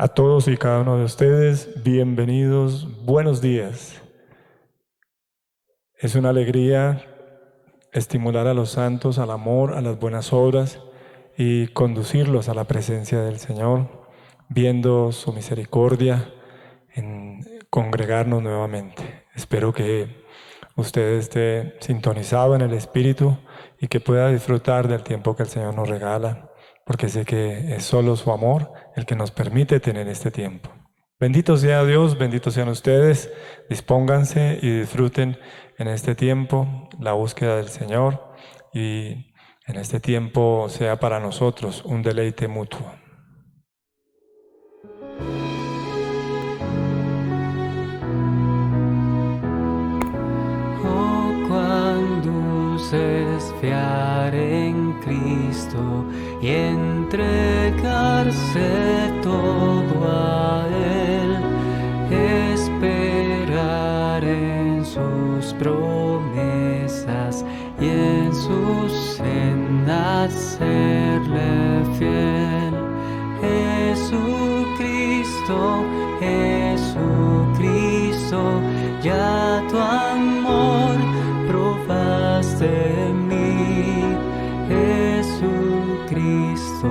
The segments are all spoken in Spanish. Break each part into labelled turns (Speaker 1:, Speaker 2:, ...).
Speaker 1: A todos y cada uno de ustedes, bienvenidos, buenos días. Es una alegría estimular a los santos al amor, a las buenas obras y conducirlos a la presencia del Señor, viendo su misericordia en congregarnos nuevamente. Espero que usted esté sintonizado en el Espíritu y que pueda disfrutar del tiempo que el Señor nos regala, porque sé que es solo su amor el que nos permite tener este tiempo. Bendito sea Dios, benditos sean ustedes, dispónganse y disfruten en este tiempo la búsqueda del Señor y en este tiempo sea para nosotros un deleite mutuo.
Speaker 2: Oh, cuán dulce es fiar en Cristo y entregarse todo a Él, esperar en sus promesas y en sus sendas serle fiel. Jesucristo, Jesucristo, ya tu amor probaste en mí. Jesucristo,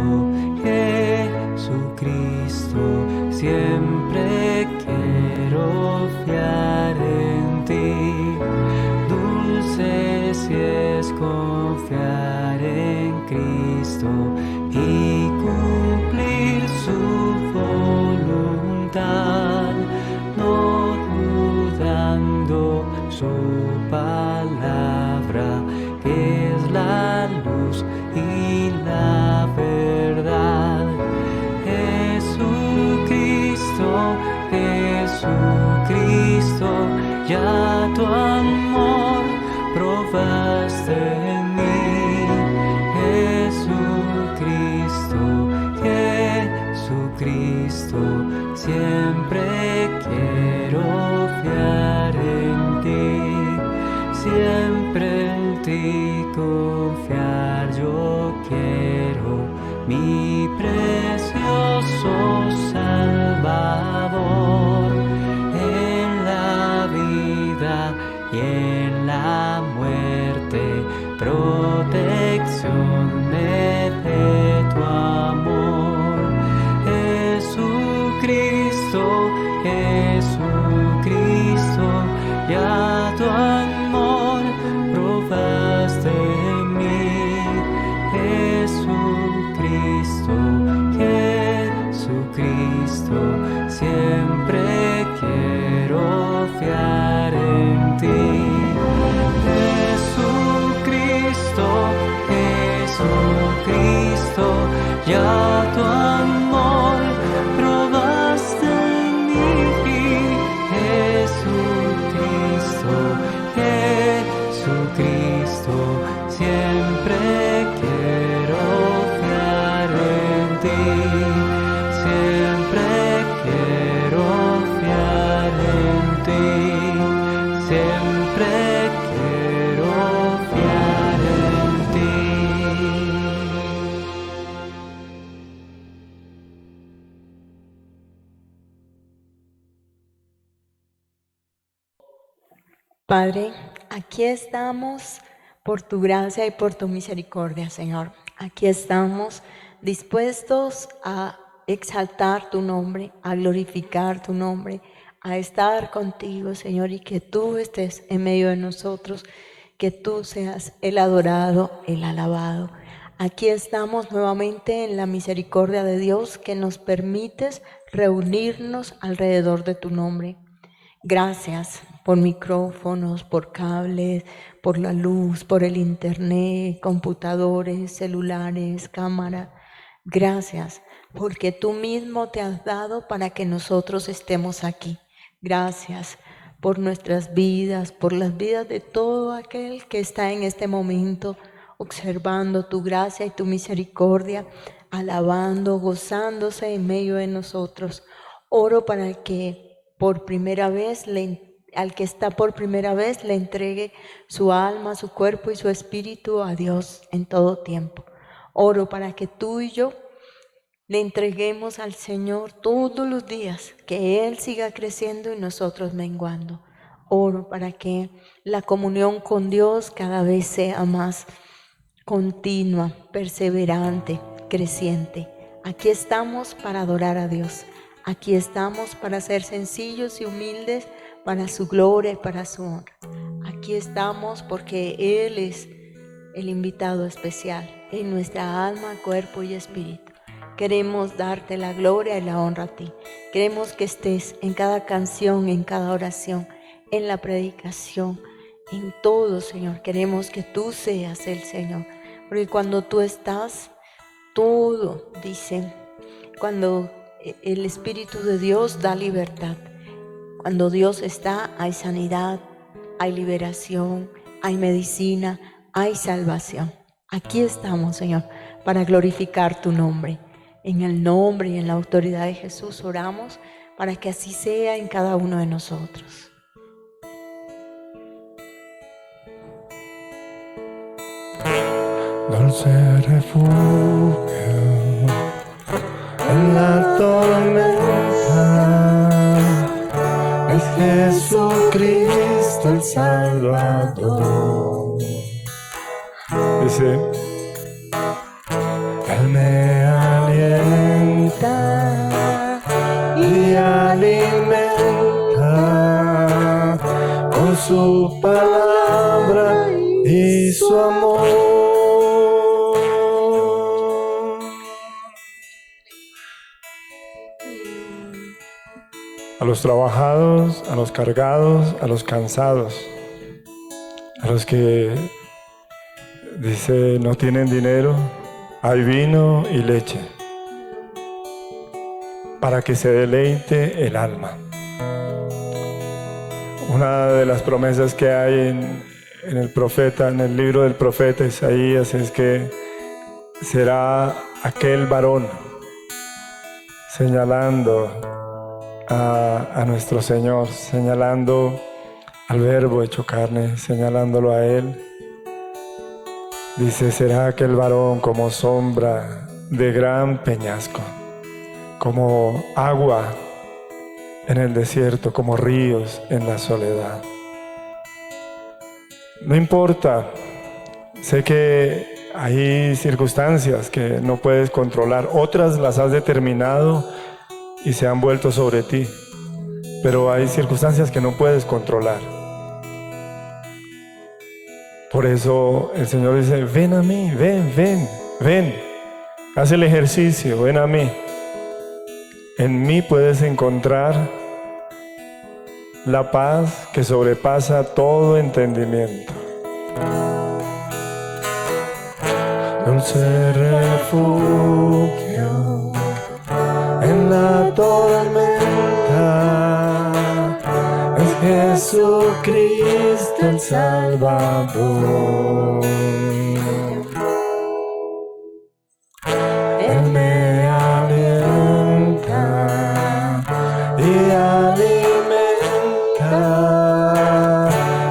Speaker 2: Jesucristo, siempre quiero fiar en ti. Dulce si es confiar en Cristo y cumplir su voluntad, no dudando su palabra, que es la luz y la verdad. Jesucristo, Jesucristo, ya tu amor probaste en mí. Jesucristo, siempre quiero fiar en ti, siempre en ti confiar yo quiero, mi precioso Salvador, en la vida y en la muerte, protección me dé tu amor. Jesucristo, Jesucristo, ya tu amor probaste en mí. Jesucristo, Jesucristo, siempre quiero fiar en ti. Jesucristo, Jesucristo, ya tu amor probaste en mí. Jesucristo, Jesucristo, siempre quiero fiar en ti, siempre quiero fiar en ti, siempre quiero fiar en ti.
Speaker 3: Padre, aquí estamos por tu gracia y por tu misericordia, Señor. Aquí estamos dispuestos a exaltar tu nombre, a glorificar tu nombre, a estar contigo, Señor, y que tú estés en medio de nosotros, que tú seas el adorado, el alabado. Aquí estamos nuevamente en la misericordia de Dios, que nos permites reunirnos alrededor de tu nombre. Gracias por micrófonos, por cables, por la luz, por el internet, computadores, celulares, cámara. Gracias porque tú mismo te has dado para que nosotros estemos aquí. Gracias por nuestras vidas, por las vidas de todo aquel que está en este momento observando tu gracia y tu misericordia, alabando, gozándose en medio de nosotros. Oro para que por primera vez al que está por primera vez le entregue su alma, su cuerpo y su espíritu a Dios en todo tiempo. Oro para que tú y yo le entreguemos al Señor todos los días, que Él siga creciendo y nosotros menguando. Oro para que la comunión con Dios cada vez sea más continua, perseverante, creciente. Aquí estamos para adorar a Dios. Aquí estamos para ser sencillos y humildes, para su gloria y para su honra. Aquí estamos porque Él es el invitado especial en nuestra alma, cuerpo y espíritu. Queremos darte la gloria y la honra a ti. Queremos que estés en cada canción, en cada oración, en la predicación, en todo, Señor. Queremos que tú seas el Señor. Porque cuando tú estás, todo, dice, cuando el Espíritu de Dios da libertad. Cuando Dios está, hay sanidad, hay liberación, hay medicina, hay salvación. Aquí estamos, Señor, para glorificar tu nombre. En el nombre y en la autoridad de Jesús oramos para que así sea en cada uno de nosotros.
Speaker 1: Dulce refugio en la tormenta, es Jesucristo el Salvador. Dice, Él me alienta y alimenta con su palabra y su amor. A los trabajados, a los cargados, a los cansados, a los que, dice, no tienen dinero, hay vino y leche, para que se deleite el alma. Una de las promesas que hay en el profeta, en el libro del profeta Isaías, es que será aquel varón señalando a nuestro Señor, señalando al Verbo hecho carne, señalándolo a Él. Dice, será aquel varón como sombra de gran peñasco, como agua en el desierto, como ríos en la soledad. No importa, sé que hay circunstancias que no puedes controlar, otras las has determinado y se han vuelto sobre ti, pero hay circunstancias que no puedes controlar. Por eso el Señor dice, ven a mí, ven, haz el ejercicio, ven a mí. En mí puedes encontrar la paz que sobrepasa todo entendimiento. Dulce refugio en la tormenta, es Jesucristo el Salvador. Él me alienta y alimenta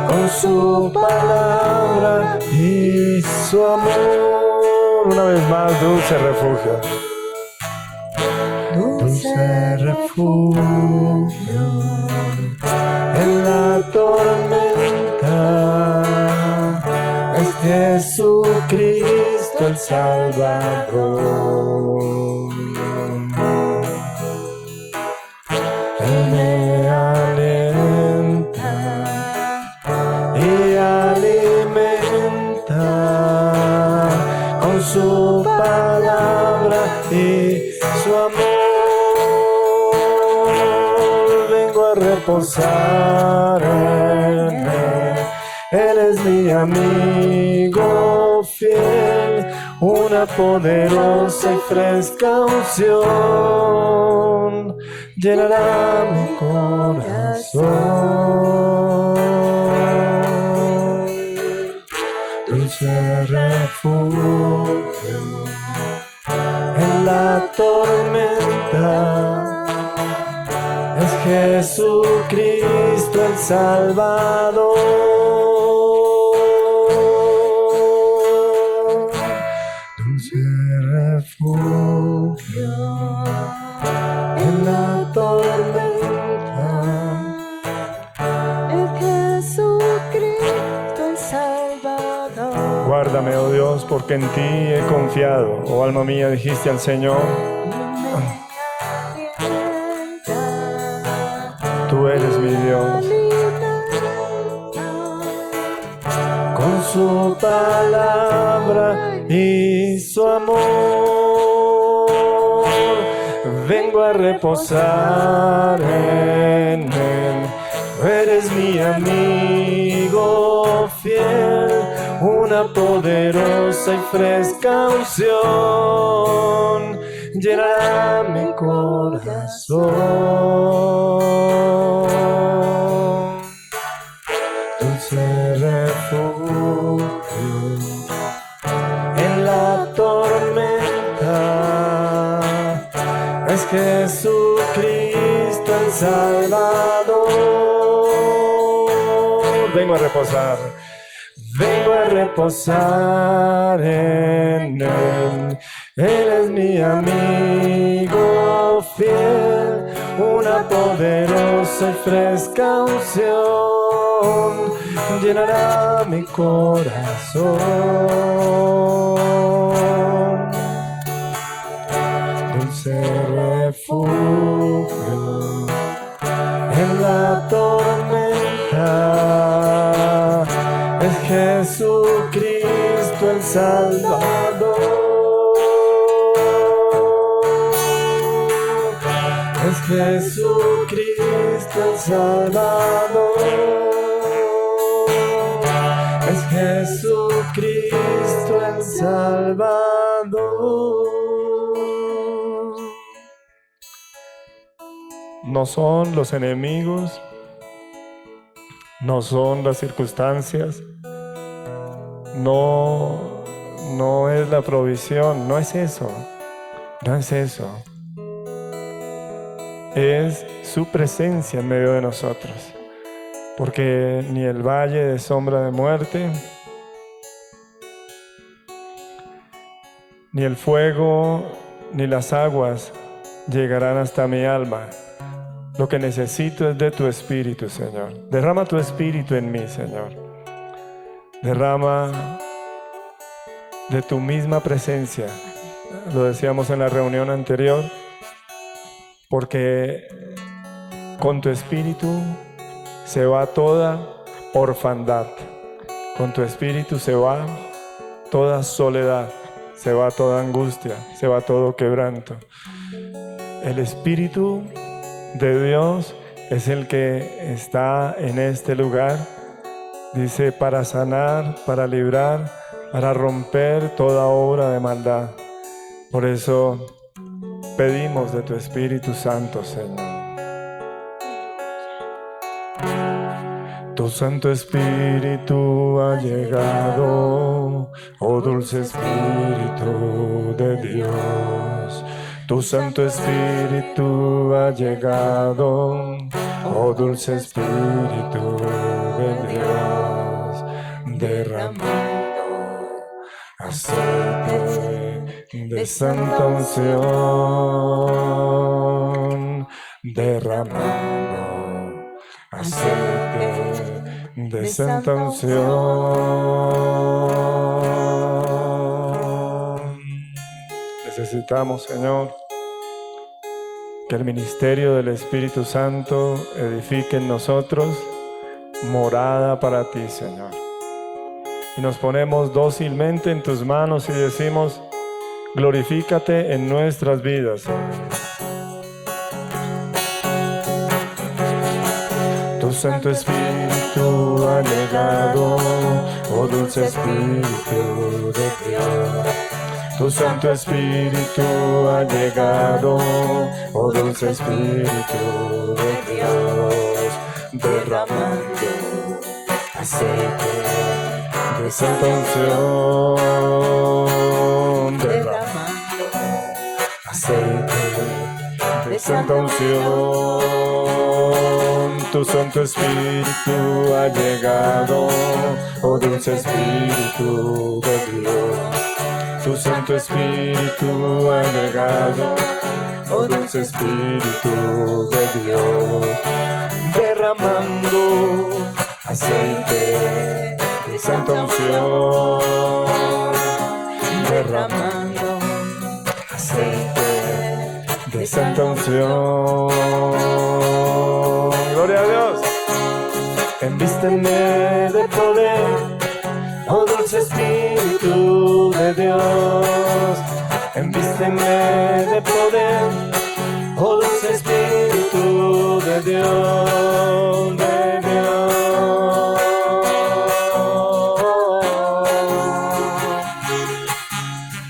Speaker 1: con su palabra y su amor. Una vez más, dulce refugio. Dulce refugio en la tormenta, es Jesucristo el Salvador. Él me alienta y alimenta con su palabra y su amor. Vengo a reposar en Él. Él es mi amigo fiel, una poderosa y fresca unción llenará mi corazón. Dulce refugio en la tormenta, es Jesucristo el Salvador. Dulce refugio porque en ti he confiado. Oh alma mía, dijiste al Señor, tú eres mi Dios. Con su palabra y su amor vengo a reposar en Él. Tú eres mi amigo fiel, una poderosa y fresca unción llenará mi corazón. Dulce refugio en la tormenta es Jesucristo el Salvador. Vengo a reposar en Él. Él es mi amigo fiel, una poderosa y fresca unción llenará mi corazón. Dulce refugio en la tormenta es Jesucristo el Salvador. Es Jesucristo el Salvador. Es Jesucristo el Salvador. No son los enemigos, no son las circunstancias, no es la provisión, no es eso, es su presencia en medio de nosotros, porque ni el valle de sombra de muerte, ni el fuego, ni las aguas llegarán hasta mi alma. Lo que necesito es de tu Espíritu, Señor. Derrama tu Espíritu en mí, Señor. Derrama de tu misma presencia. Lo decíamos en la reunión anterior, porque con tu Espíritu se va toda orfandad. Con tu Espíritu se va toda soledad, se va toda angustia, se va todo quebranto. El Espíritu de Dios es el que está en este lugar, dice, para sanar, para librar, para romper toda obra de maldad. Por eso pedimos de tu Espíritu Santo, Señor. Tu Santo Espíritu ha llegado, oh dulce Espíritu de Dios. Tu Santo Espíritu ha llegado, oh dulce Espíritu de Dios, derramando aceite de santa unción, derramando aceite de santa unción. Necesitamos, Señor, que el ministerio del Espíritu Santo edifique en nosotros morada para ti, Señor. Y nos ponemos dócilmente en tus manos y decimos, glorifícate en nuestras vidas, Señor. Tu Santo Espíritu ha llegado, oh dulce Espíritu de Dios. Tu Santo Espíritu ha llegado, oh dulce Espíritu de Dios, derramando aceite de santa unción, derramando aceite de santa unción. Tu Santo Espíritu ha llegado, oh dulce Espíritu de Dios. Tu Santo Espíritu ha llegado, oh dulce Espíritu de Dios, derramando aceite de santa unción,
Speaker 3: derramando
Speaker 1: aceite de santa unción. Gloria a Dios. Envísteme de poder, oh dulce Espíritu de Dios. Envísteme de poder, oh dulce Espíritu de Dios, de Dios.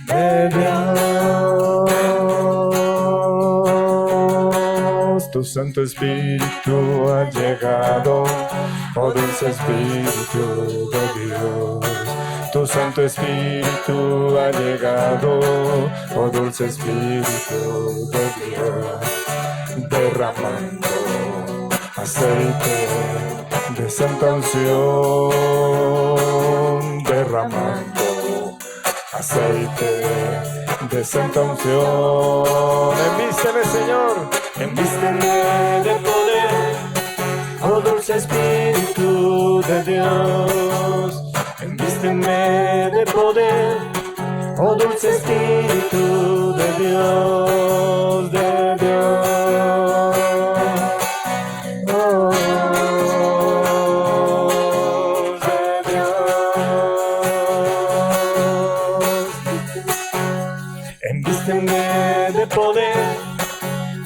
Speaker 1: De Dios. Tu Santo Espíritu ha llegado, oh dulce Espíritu de Dios. Tu Santo Espíritu ha llegado, oh dulce Espíritu de Dios, derramando aceite de santa unción, derramando aceite de santa unción. Envísteme, Señor, envísteme de poder, oh dulce Espíritu de Dios. Envísteme de poder, oh dulce Espíritu de Dios, de Dios. Oh, de Dios. Envísteme de poder,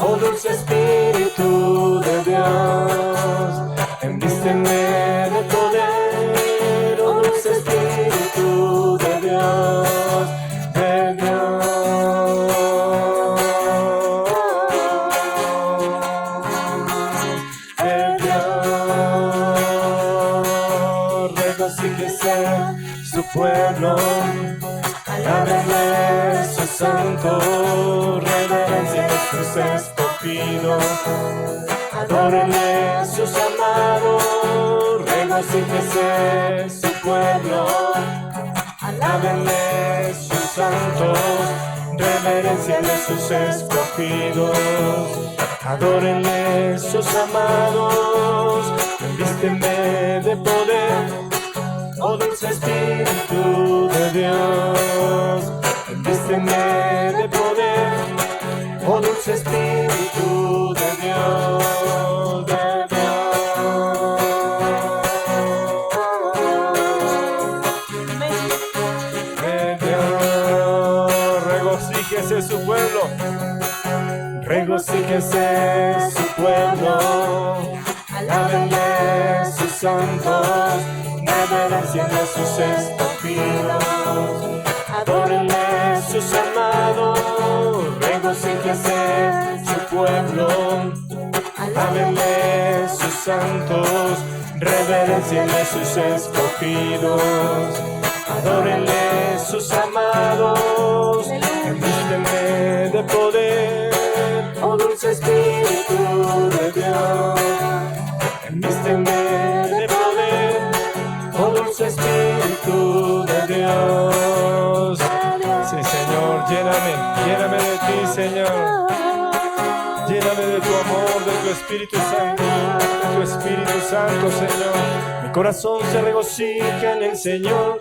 Speaker 1: oh dulce Espíritu de Dios. Envísteme de poder, oh dulce Espíritu de Dios, de Dios. De Dios. Regocíjese su pueblo, alábenle su santo, reverencia de sus escogidos, adórenle sus amados. Regocíjese su pueblo, alábenle sus santos, reverencienle sus escogidos, adórenle sus amados. Envísteme de poder, oh dulce Espíritu de Dios. Envísteme de poder, oh dulce Espíritu de Dios, de regocíjese su pueblo, regocíjese su pueblo, alábenle sus santos, reverencienle sus escogidos, adórenle sus amados. Regocíjese su pueblo, alábenle sus santos, reverencienle sus escogidos, adórenle sus amados. Envísteme de poder, oh dulce Espíritu de Dios. Envísteme de poder, oh dulce Espíritu de Dios. Sí, Señor, lléname de ti, Señor. Lléname de tu amor, de tu Espíritu Santo, de tu Espíritu Santo, Señor. Mi corazón se regocija en el Señor,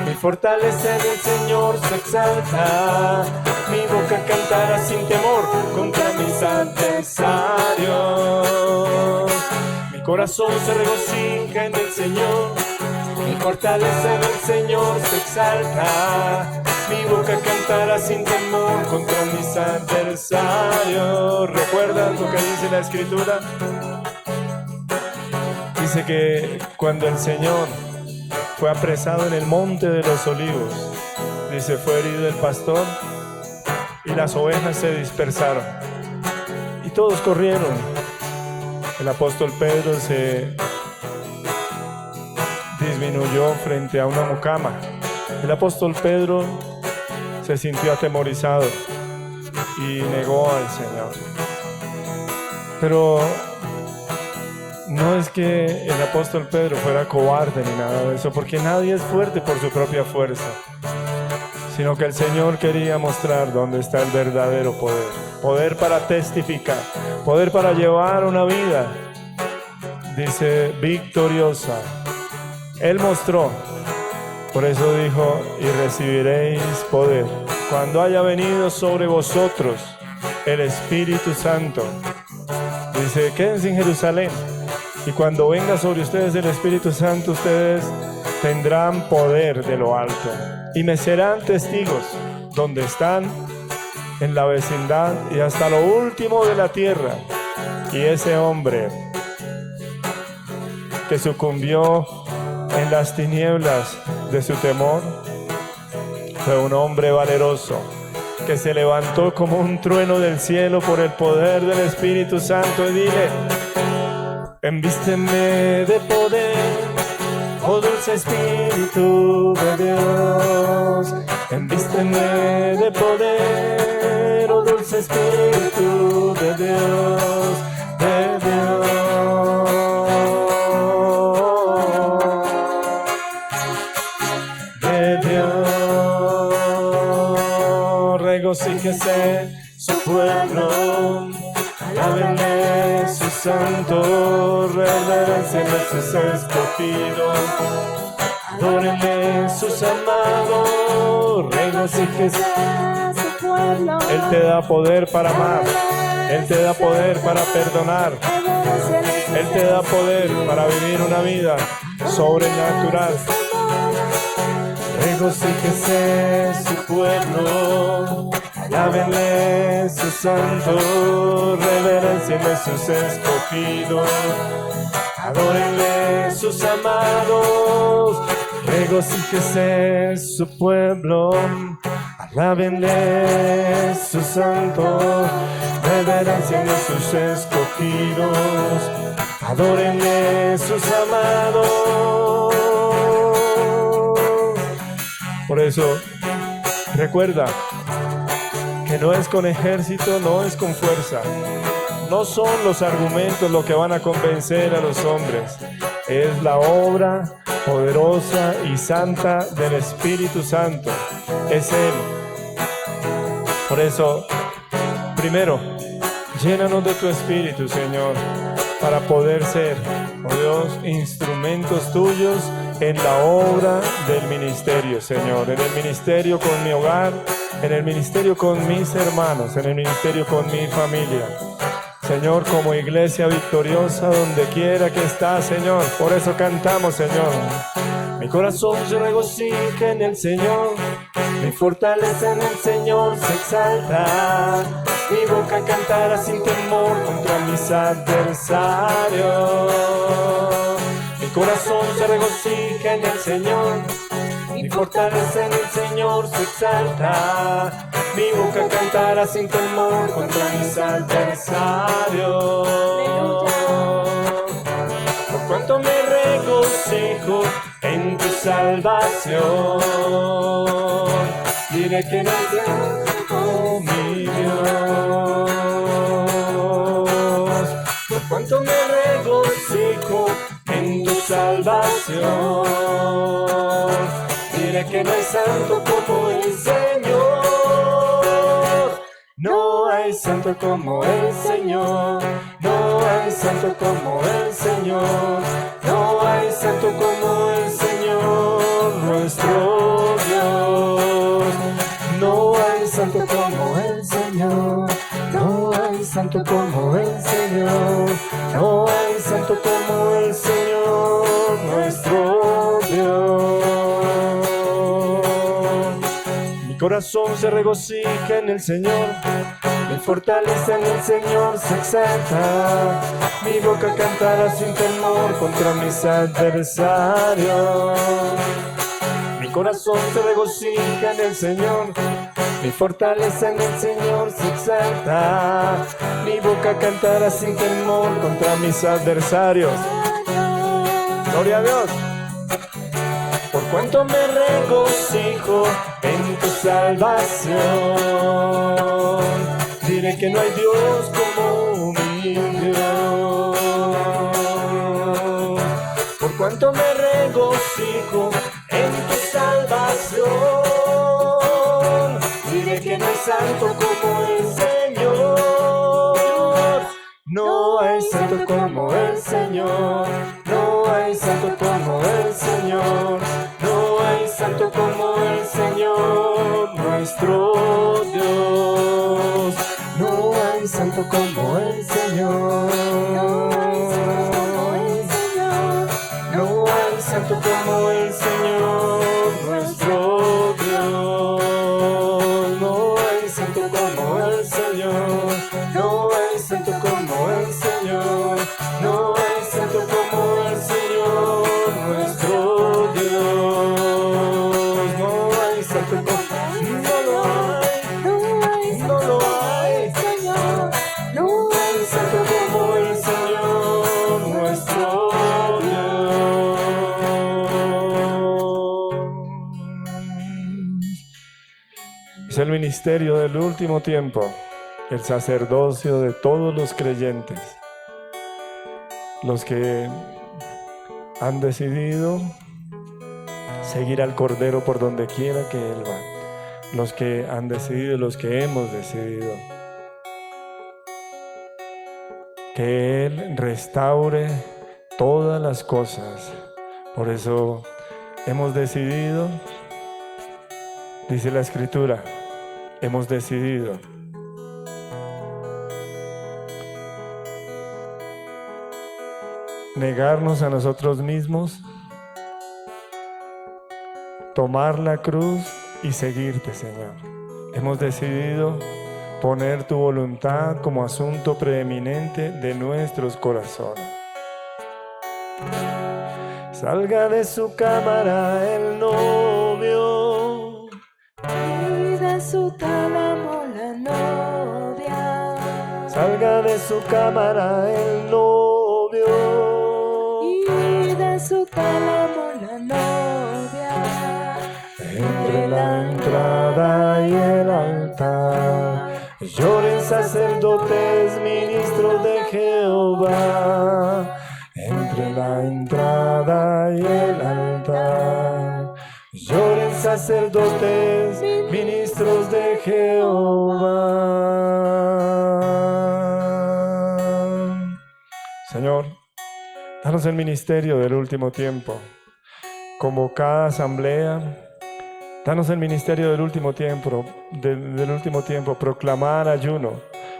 Speaker 1: mi fortaleza en el Señor se exalta. Mi boca cantará sin temor contra mis adversarios. Mi corazón se regocija en el Señor, mi fortaleza en el Señor se exalta. Mi boca cantará sin temor contra mis adversarios. ¿Recuerdas lo que dice la Escritura? Dice que cuando el Señor fue apresado en el monte de los olivos, dice, fue herido el pastor y las ovejas se dispersaron y todos corrieron. El apóstol Pedro se disminuyó frente a una mucama. El apóstol Pedro se sintió atemorizado y negó al Señor. Pero no es que el apóstol Pedro fuera cobarde ni nada de eso, porque nadie es fuerte por su propia fuerza, sino que el Señor quería mostrar dónde está el verdadero poder. Poder para testificar, poder para llevar una vida, dice, victoriosa. Él mostró Por eso dijo, y recibiréis poder cuando haya venido sobre vosotros el Espíritu Santo. Dice, quédense en Jerusalén, y cuando venga sobre ustedes el Espíritu Santo, ustedes tendrán poder de lo alto, y me serán testigos donde están, en la vecindad y hasta lo último de la tierra. Y ese hombre que sucumbió en las tinieblas de su temor fue un hombre valeroso que se levantó como un trueno del cielo por el poder del Espíritu Santo. Y dile, envísteme de poder, oh dulce Espíritu de Dios. Envísteme de poder, oh dulce Espíritu de Dios, de Dios. Regocíjese su pueblo, alábenle su santo, reverencienle sus escogidos, adórenle sus amados, regocíjese su pueblo. Él te da poder para amar, Él te da poder para perdonar, Él te da poder para vivir una vida sobrenatural. Regocíjese su pueblo, alábenle su santo, reverencienle sus escogidos, adórenle sus amados. Regocíjese su pueblo, alábenle su santo, reverencienle sus escogidos, adórenle sus amados. Por eso, recuerda que no es con ejército, no es con fuerza. No son los argumentos lo que van a convencer a los hombres. Es la obra poderosa y santa del Espíritu Santo. Es Él. Por eso, primero, llénanos de tu Espíritu, Señor, para poder ser, oh Dios, instrumentos tuyos en la obra del ministerio, Señor, en el ministerio con mi hogar, en el ministerio con mis hermanos, en el ministerio con mi familia. Señor, como iglesia victoriosa, donde quiera que estás, Señor, por eso cantamos, Señor. Mi corazón se regocija en el Señor, mi fortaleza en el Señor se exalta, mi boca cantará sin temor contra mis adversarios. Mi corazón se regocija en el Señor, mi fortaleza en el Señor se exalta, mi boca cantará sin temor contra mis adversarios. Por cuanto me regocijo en tu salvación, diré que no hay como mi Dios. Por cuanto me regocijo en tu salvación, diré que no hay santo como el Señor. No hay santo como el Señor, no hay santo como el Señor, no hay santo como el Señor nuestro Dios. No hay santo como el Señor, no hay santo como el Señor, no hay santo como el Señor nuestro Dios. Mi corazón se regocija en el Señor, mi fortaleza en el Señor se exalta, mi boca cantará sin temor contra mis adversarios. Mi corazón se regocija en el Señor, mi fortaleza en el Señor se exalta, mi boca cantará sin temor contra mis adversarios. Gloria a Dios. Por cuanto me regocijo en tu salvación, diré que no hay Dios como mi Dios. Por cuanto me regocijo en tu salvación, diré que no hay santo como el Señor. No hay santo como el Señor, no hay santo como el Señor, no hay santo santo como el Señor. No hay santo como el Señor, nuestro Dios. No hay santo como el Señor. No hay santo como el Señor. No hay santo como el Señor, nuestro Dios. No hay santo como no lo hay, no lo hay, Señor. No hay santo como el Señor, nuestro Dios. Es el ministerio del último tiempo, el sacerdocio de todos los creyentes, los que han decidido seguir al Cordero por donde quiera que Él va, los que han decidido, los que hemos decidido que Él restaure todas las cosas. Por eso hemos decidido, dice la Escritura, hemos decidido negarnos a nosotros mismos, tomar la cruz y seguirte, Señor. Hemos decidido poner tu voluntad como asunto preeminente de nuestros corazones. Salga de su cámara el novio
Speaker 3: y de su tálamo la novia.
Speaker 1: Salga de su cámara el novio
Speaker 3: y de su tálamo la novia.
Speaker 1: Entre la entrada y el altar lloren sacerdotes, ministros de Jehová. Entre la entrada y el altar lloren sacerdotes, ministros de Jehová. Señor, danos el ministerio del último tiempo. Convocada asamblea, danos el ministerio del último tiempo, proclamar ayuno,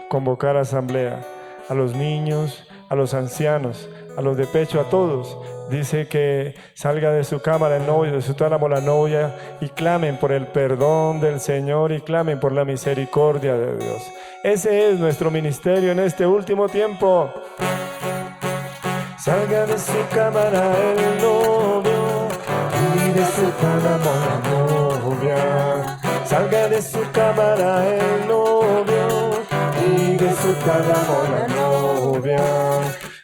Speaker 1: convocar asamblea, a los niños, a los ancianos, a los de pecho, a todos. Dice que salga de su cámara el novio, de su tálamo la novia, y clamen por el perdón del Señor y clamen por la misericordia de Dios. Ese es nuestro ministerio en este último tiempo. Salga de su cámara el novio y de su tálamo la novia. Salga de su cámara el novio y de su tálamo la novia.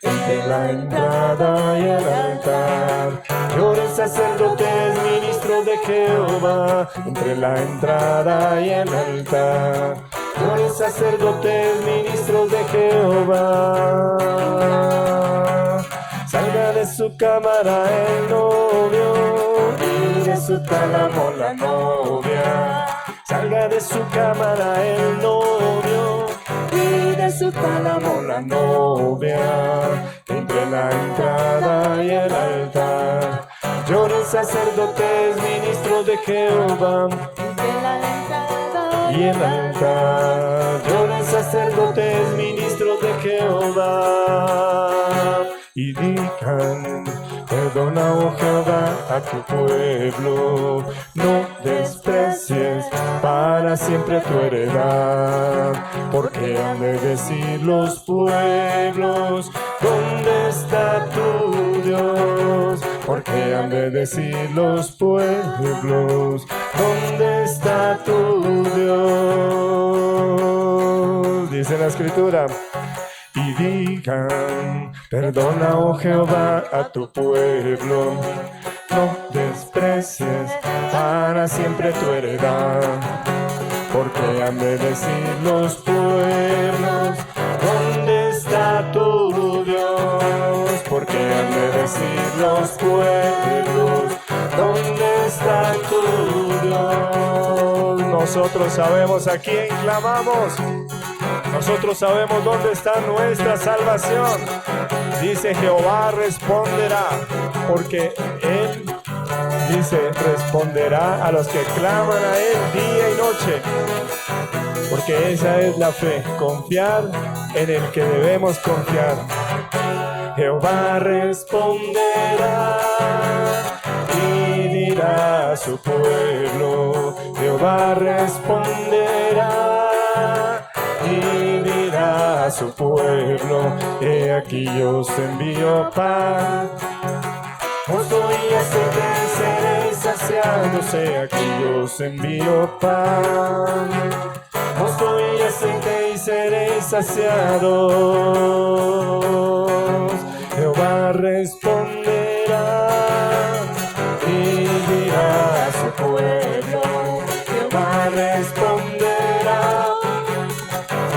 Speaker 1: Entre la entrada y el altar lloren sacerdotes, ministros de Jehová. Entre la entrada y el altar lloren sacerdotes, ministros de Jehová. Salga de su cámara el novio y de su tálamo la novia. Salga de su cámara el novio y de su tálamo la novia. Entre la entrada y el altar lloren sacerdotes, ministros de Jehová.
Speaker 3: Entre la entrada
Speaker 1: Y el altar lloren sacerdotes, ministros de Jehová. Y digan, perdona, oh Jehová, a tu pueblo, no desprecies para siempre tu heredad, porque han de decir los pueblos, ¿dónde está tu Dios? Porque han de decir los pueblos, ¿dónde está tu Dios? Dice la Escritura. Y digan, perdona, oh Jehová, a tu pueblo, no desprecies para siempre tu heredad, porque han de decir los pueblos, ¿dónde está tu Dios? Porque han de decir los pueblos, ¿dónde está tu Dios? Nosotros sabemos a quién clamamos. Nosotros sabemos dónde está nuestra salvación. Dice, Jehová responderá, porque Él, dice, responderá a los que claman a Él día y noche. porque esa es la fe, confiar en el que debemos confiar. Jehová responderá y dirá a su pueblo. Jehová responderá y dirá a su pueblo: he aquí yo os envío pan, mosto y aceite y seréis saciados. He aquí yo os envío pan, mosto y aceite y seréis saciados. Jehová responderá y dirá a su pueblo. Jehová responderá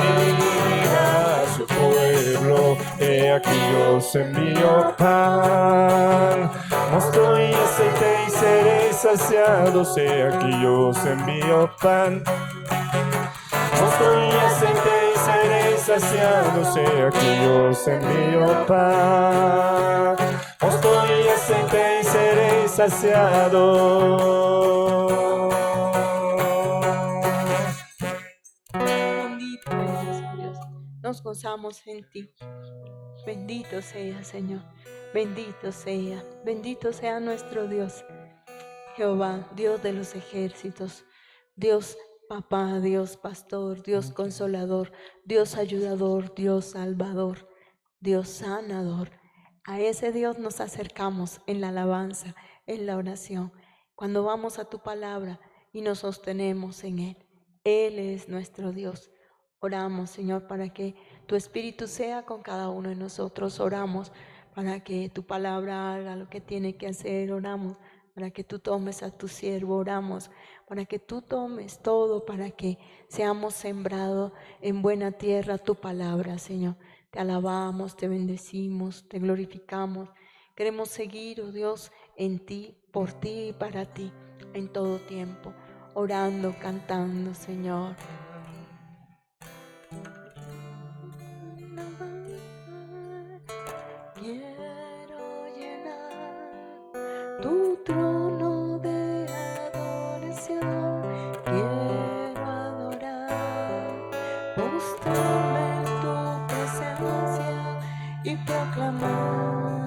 Speaker 1: y dirá a su pueblo: he aquí yo os envío pan, mosto y aceite y seréis saciados. He aquí yo os envío pan, mosto y aceite y seréis saciados. He aquí yo os envío pan, mosto y aceite y seréis saciados.
Speaker 3: Bendito eres, Dios. Nos gozamos en ti. Bendito sea, Señor. Bendito sea nuestro Dios. Jehová, Dios de los ejércitos, Dios Papá, Dios Pastor, Dios Consolador, Dios Ayudador, Dios Salvador, Dios Sanador. A ese Dios nos acercamos en la alabanza, en la oración, cuando vamos a tu palabra y nos sostenemos en Él. Él es nuestro Dios. Oramos, Señor, para que tu Espíritu sea con cada uno de nosotros. Oramos para que tu palabra haga lo que tiene que hacer. Oramos para que tú tomes a tu siervo. Oramos para que tú tomes todo, para que seamos sembrados en buena tierra tu palabra, Señor. Te alabamos, te bendecimos, te glorificamos. Queremos seguir, oh Dios, en ti, por ti y para ti, en todo tiempo, orando, cantando, Señor. Quiero llenar tu trono de adoración, quiero adorar, postrarme en tu presencia y proclamarte,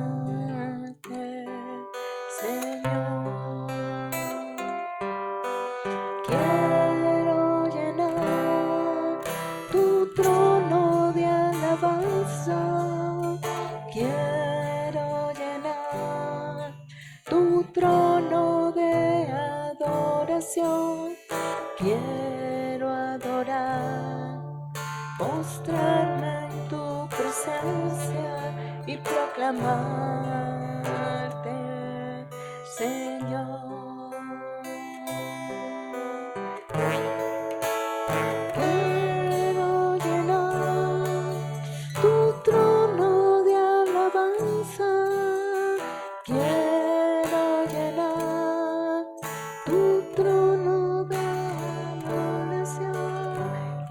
Speaker 3: Señor. Quiero llenar tu trono de alabanza, quiero llenar tu trono de adoración, quiero adorar, postrarme en tu presencia y proclamarte, Señor. Quiero llenar tu trono de alabanza, quiero llenar tu trono de adoración.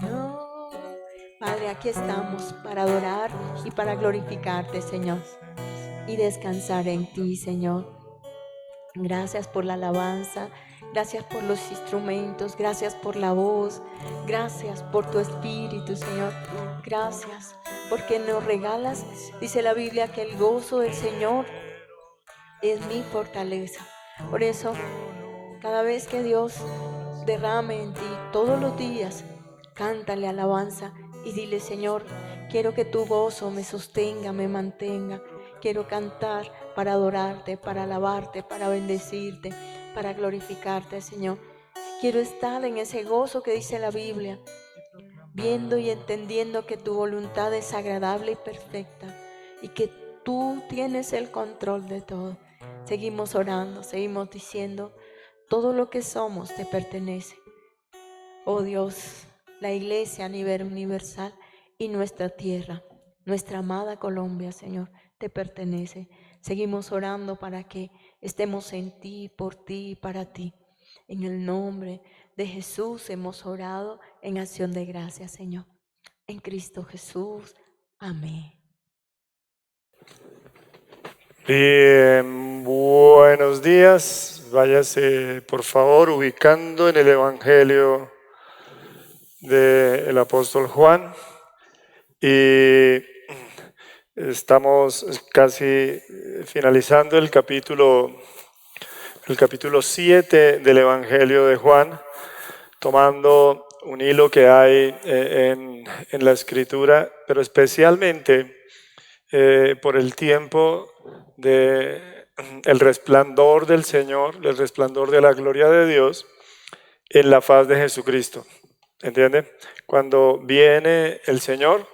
Speaker 3: No. Padre, aquí estamos para adorar y para glorificarte, Señor, y descansar en ti, Señor. Gracias por la alabanza, gracias por los instrumentos, gracias por la voz, gracias por tu espíritu, Señor. Gracias porque nos regalas, dice la Biblia, que el gozo del Señor es mi fortaleza. Por eso, cada vez que Dios derrame en ti, todos los días, cántale alabanza y dile: Señor, quiero que tu gozo me sostenga, me mantenga. Quiero cantar para adorarte, para alabarte, para bendecirte, para glorificarte, Señor. Quiero estar en ese gozo que dice la Biblia, viendo y entendiendo que tu voluntad es agradable y perfecta y que tú tienes el control de todo. Seguimos orando, seguimos diciendo: todo lo que somos te pertenece. Oh Dios, la iglesia a nivel universal y nuestra tierra, nuestra amada Colombia, Señor, te pertenece. Seguimos orando para que estemos en ti, por ti y para ti. En el nombre de Jesús hemos orado en acción de gracias, Señor. En Cristo Jesús. Amén.
Speaker 1: Bien, buenos días. Váyase, por favor, ubicando en el Evangelio del apóstol Juan y estamos casi finalizando el capítulo 7 del Evangelio de Juan, tomando un hilo que hay en la Escritura, pero especialmente por el tiempo el resplandor del Señor, el resplandor de la gloria de Dios en la faz de Jesucristo. ¿Entiende? Cuando viene el Señor,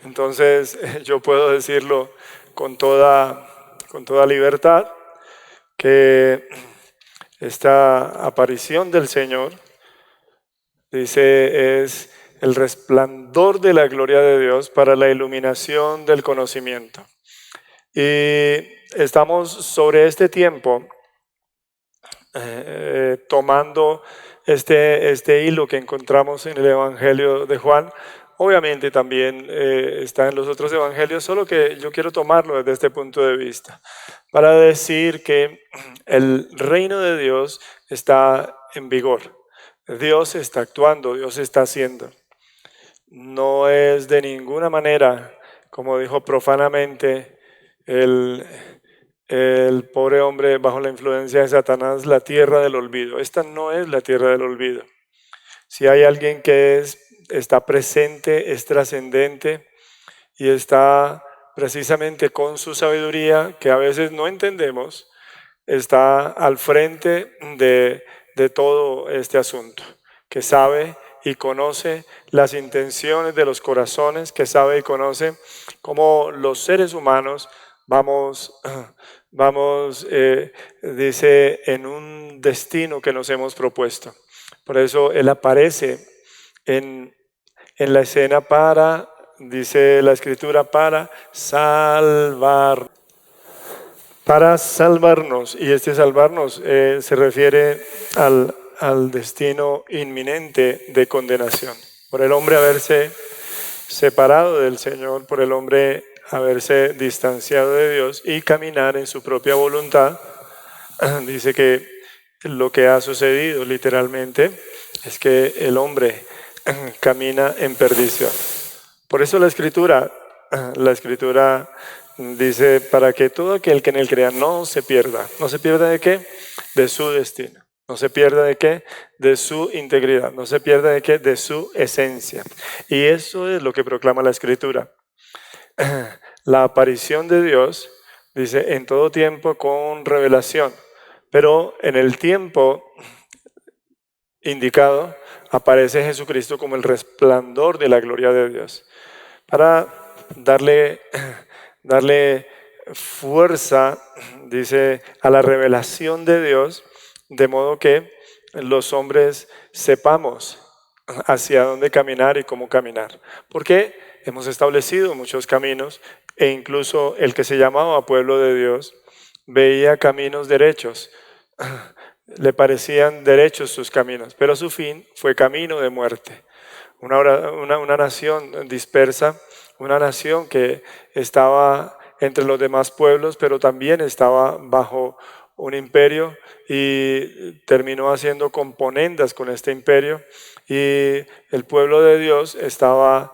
Speaker 1: entonces yo puedo decirlo con toda libertad, que esta aparición del Señor, dice, es el resplandor de la gloria de Dios para la iluminación del conocimiento. Y estamos sobre este tiempo tomando este hilo que encontramos en el Evangelio de Juan. Obviamente también está en los otros evangelios, solo que yo quiero tomarlo desde este punto de vista, para decir que el reino de Dios está en vigor. Dios está actuando, Dios está haciendo. No es de ninguna manera, como dijo profanamente el pobre hombre bajo la influencia de Satanás, la tierra del olvido. Esta no es la tierra del olvido. Si hay alguien que está presente, es trascendente y está precisamente con su sabiduría, que a veces no entendemos, está al frente de todo este asunto, que sabe y conoce las intenciones de los corazones, que sabe y conoce cómo los seres humanos vamos, dice, en un destino que nos hemos propuesto. Por eso Él aparece en la escena para, dice la Escritura, para salvarnos. Y este salvarnos se refiere al destino inminente de condenación. Por el hombre haberse separado del Señor, por el hombre haberse distanciado de Dios y caminar en su propia voluntad. Dice que lo que ha sucedido literalmente es que el hombre camina en perdición. Por eso la Escritura dice, para que todo aquel que en él crea no se pierda. ¿No se pierda de qué? De su destino. ¿No se pierda de qué? De su integridad. ¿No se pierda de qué? De su esencia. Y eso es lo que proclama la Escritura. La aparición de Dios, dice, en todo tiempo con revelación. Pero en el tiempo indicado aparece Jesucristo como el resplandor de la gloria de Dios. Para darle fuerza, dice, a la revelación de Dios, de modo que los hombres sepamos hacia dónde caminar y cómo caminar. Porque hemos establecido muchos caminos e incluso el que se llamaba pueblo de Dios veía caminos derechos. Le parecían derechos sus caminos, pero su fin fue camino de muerte. Una nación dispersa, una nación que estaba entre los demás pueblos, pero también estaba bajo un imperio y terminó haciendo componendas con este imperio, y el pueblo de Dios estaba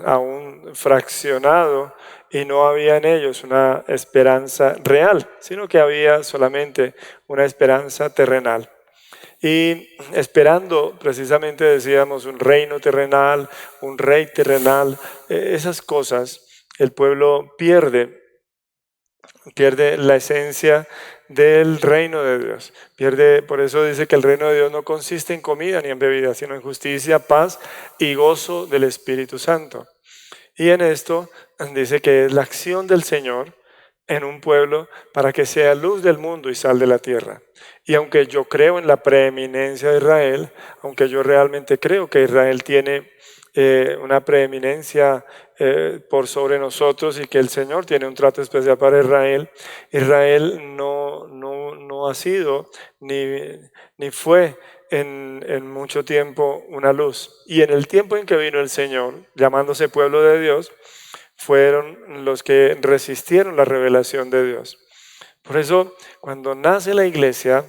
Speaker 1: aún fraccionado y no había en ellos una esperanza real, sino que había solamente una esperanza terrenal. Y esperando, precisamente decíamos, un reino terrenal, un rey terrenal, esas cosas, el pueblo pierde la esencia del reino de Dios. Por eso dice que el reino de Dios no consiste en comida ni en bebida, sino en justicia, paz y gozo del Espíritu Santo. Y en esto dice que es la acción del Señor en un pueblo para que sea luz del mundo y sal de la tierra. Y aunque yo creo en la preeminencia de Israel, aunque yo realmente creo que Israel tiene una preeminencia por sobre nosotros y que el Señor tiene un trato especial para Israel, Israel no ha sido ni fue en mucho tiempo una luz. Y en el tiempo en que vino el Señor, llamándose pueblo de Dios, fueron los que resistieron la revelación de Dios. Por eso, cuando nace la iglesia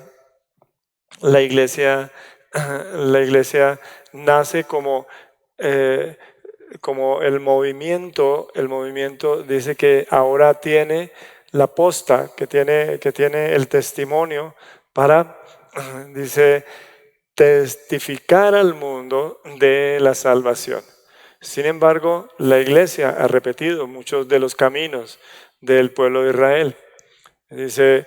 Speaker 1: la iglesia nace como el movimiento dice que ahora tiene la posta, que tiene el testimonio para, dice, testificar al mundo de la salvación. Sin embargo, la iglesia ha repetido muchos de los caminos del pueblo de Israel. Dice,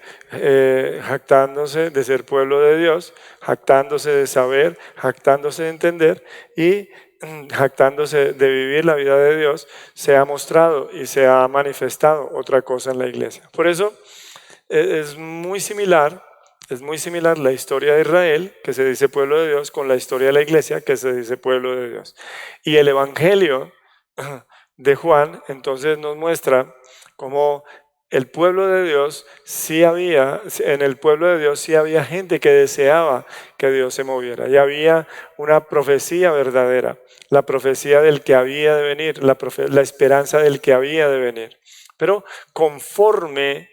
Speaker 1: jactándose de ser pueblo de Dios, jactándose de saber, jactándose de entender y jactándose de vivir la vida de Dios, se ha mostrado y se ha manifestado otra cosa en la iglesia. Por eso es muy similar la historia de Israel, que se dice pueblo de Dios, con la historia de la iglesia, que se dice pueblo de Dios. Y el evangelio de Juan entonces nos muestra cómo el pueblo de Dios en el pueblo de Dios sí había gente que deseaba que Dios se moviera. Y había una profecía verdadera, la profecía del que había de venir, la esperanza del que había de venir. Pero conforme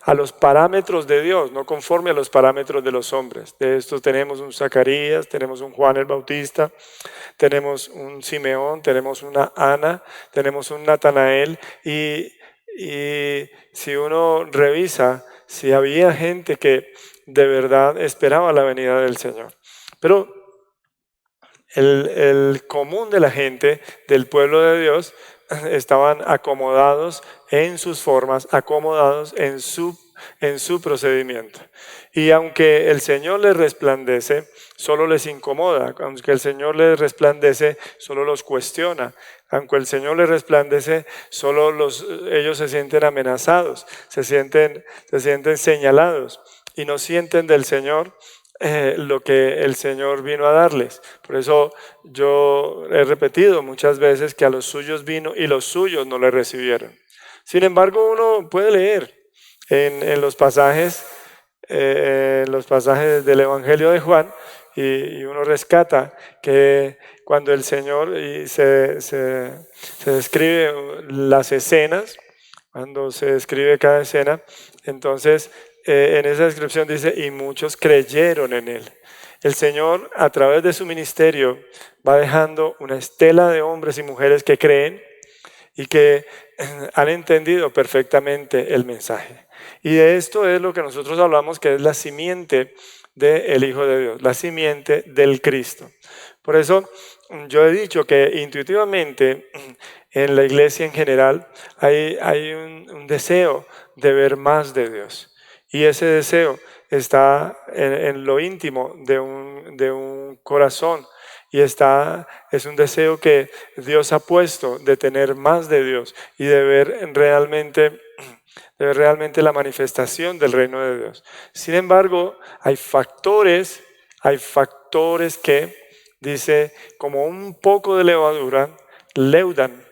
Speaker 1: a los parámetros de Dios, no conforme a los parámetros de los hombres. De estos tenemos un Zacarías, tenemos un Juan el Bautista, tenemos un Simeón, tenemos una Ana, tenemos un Natanael y si uno revisa, si había gente que de verdad esperaba la venida del Señor. Pero el común de la gente del pueblo de Dios estaban acomodados en sus formas, acomodados en su procedimiento. Y aunque el Señor les resplandece, solo les incomoda. Aunque el Señor les resplandece, solo los cuestiona. Aunque el Señor les resplandece, solo ellos se sienten amenazados, se sienten señalados y no sienten del Señor lo que el Señor vino a darles. Por eso yo he repetido muchas veces que a los suyos vino y los suyos no le recibieron. Sin embargo, uno puede leer en los pasajes del Evangelio de Juan y uno rescata que cuando el Señor se describe las escenas, cuando se describe cada escena, entonces en esa descripción dice, y muchos creyeron en él. El Señor, a través de su ministerio, va dejando una estela de hombres y mujeres que creen y que han entendido perfectamente el mensaje. Y de esto es lo que nosotros hablamos, que es la simiente del Hijo de Dios, la simiente del Cristo. Por eso yo he dicho que intuitivamente en la iglesia en general hay un deseo de ver más de Dios. Y ese deseo está en lo íntimo de un corazón y es un deseo que Dios ha puesto de tener más de Dios y de ver realmente la manifestación del reino de Dios. Sin embargo, hay factores que, dice, como un poco de levadura, leudan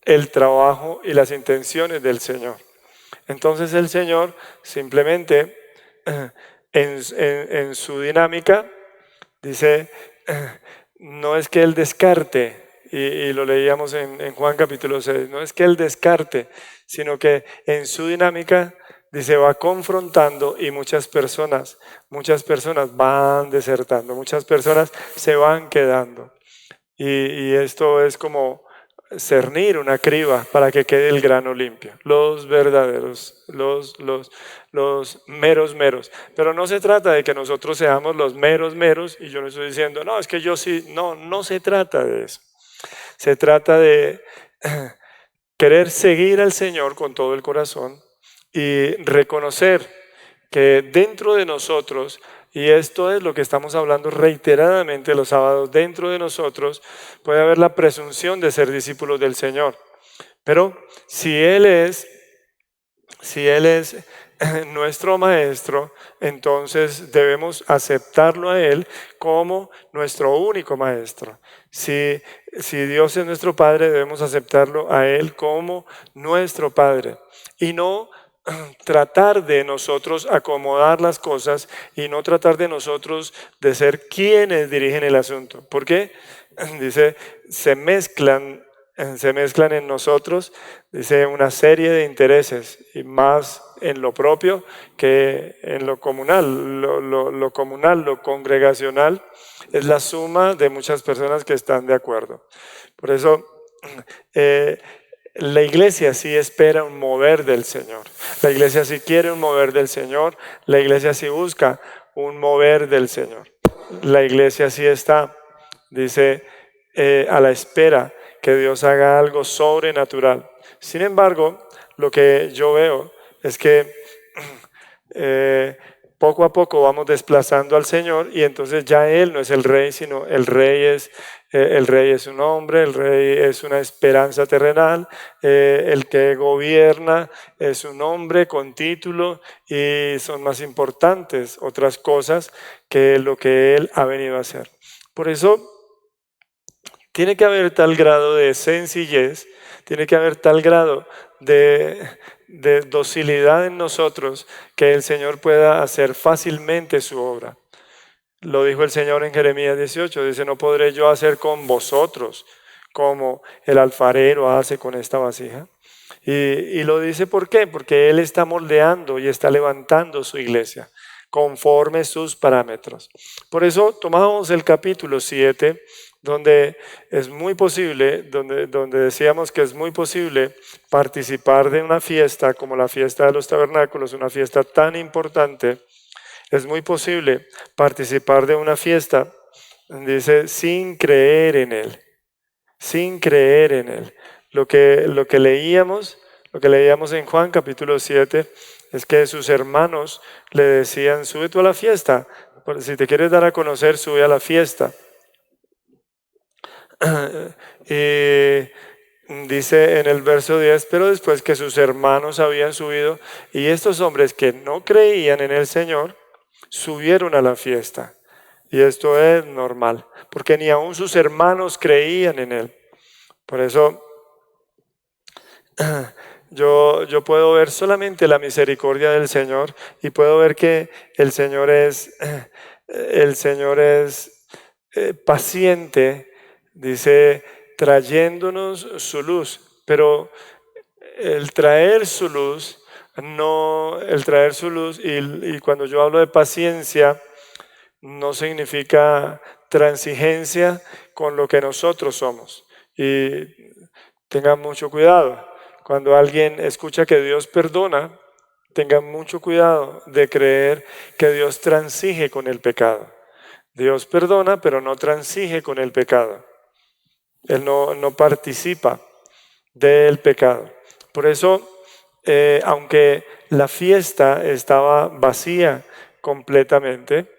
Speaker 1: el trabajo y las intenciones del Señor. Entonces el Señor simplemente en su dinámica dice, no es que Él descarte, y lo leíamos en Juan capítulo 6, no es que Él descarte, sino que en su dinámica dice, va confrontando y muchas personas van desertando, muchas personas se van quedando. Y esto es como cernir una criba para que quede el grano limpio. Los verdaderos, los meros. Pero no se trata de que nosotros seamos los meros, y yo no estoy diciendo, no, es que yo sí, no se trata de eso. Se trata de querer seguir al Señor con todo el corazón y reconocer que dentro de nosotros, y esto es lo que estamos hablando reiteradamente los sábados, dentro de nosotros puede haber la presunción de ser discípulos del Señor. Pero si Él es nuestro maestro, entonces debemos aceptarlo a Él como nuestro único maestro. Si Dios es nuestro Padre, debemos aceptarlo a Él como nuestro Padre. Y no tratar de nosotros acomodar las cosas y no tratar de nosotros de ser quienes dirigen el asunto. ¿Por qué? Dice, se mezclan en nosotros, dice, una serie de intereses y más en lo propio que en lo comunal. Lo comunal, lo congregacional, es la suma de muchas personas que están de acuerdo. Por eso, la iglesia sí espera un mover del Señor. La iglesia sí quiere un mover del Señor. La iglesia sí busca un mover del Señor. La iglesia sí está, dice, a la espera que Dios haga algo sobrenatural. Sin embargo, lo que yo veo es que poco a poco vamos desplazando al Señor y entonces ya Él no es el Rey, sino el Rey es un hombre, el Rey es una esperanza terrenal, el que gobierna es un hombre con título y son más importantes otras cosas que lo que Él ha venido a hacer. Por eso tiene que haber tal grado de sencillez, tiene que haber tal grado de docilidad en nosotros que el Señor pueda hacer fácilmente su obra. Lo dijo el Señor en Jeremías 18, dice, no podré yo hacer con vosotros como el alfarero hace con esta vasija. Y lo dice ¿por qué? Porque Él está moldeando y está levantando su iglesia conforme sus parámetros. Por eso tomamos el capítulo 7, donde es muy posible, donde decíamos que es muy posible participar de una fiesta como la fiesta de los tabernáculos, una fiesta tan importante. Es muy posible participar de una fiesta, dice, sin creer en Él, sin creer en Él. Lo que leíamos en Juan capítulo 7 es que sus hermanos le decían, sube tú a la fiesta, si te quieres dar a conocer, sube a la fiesta. Y dice en el verso 10, pero después que sus hermanos habían subido y estos hombres que no creían en el Señor, subieron a la fiesta. Y esto es normal, porque ni aun sus hermanos creían en Él. Por eso yo puedo ver solamente la misericordia del Señor y puedo ver que el Señor es paciente, dice, trayéndonos su luz. Pero el traer su luz, y cuando yo hablo de paciencia, no significa transigencia con lo que nosotros somos. Y tengan mucho cuidado. Cuando alguien escucha que Dios perdona, tengan mucho cuidado de creer que Dios transige con el pecado. Dios perdona, pero no transige con el pecado. Él no participa del pecado. Por eso, aunque la fiesta estaba vacía completamente,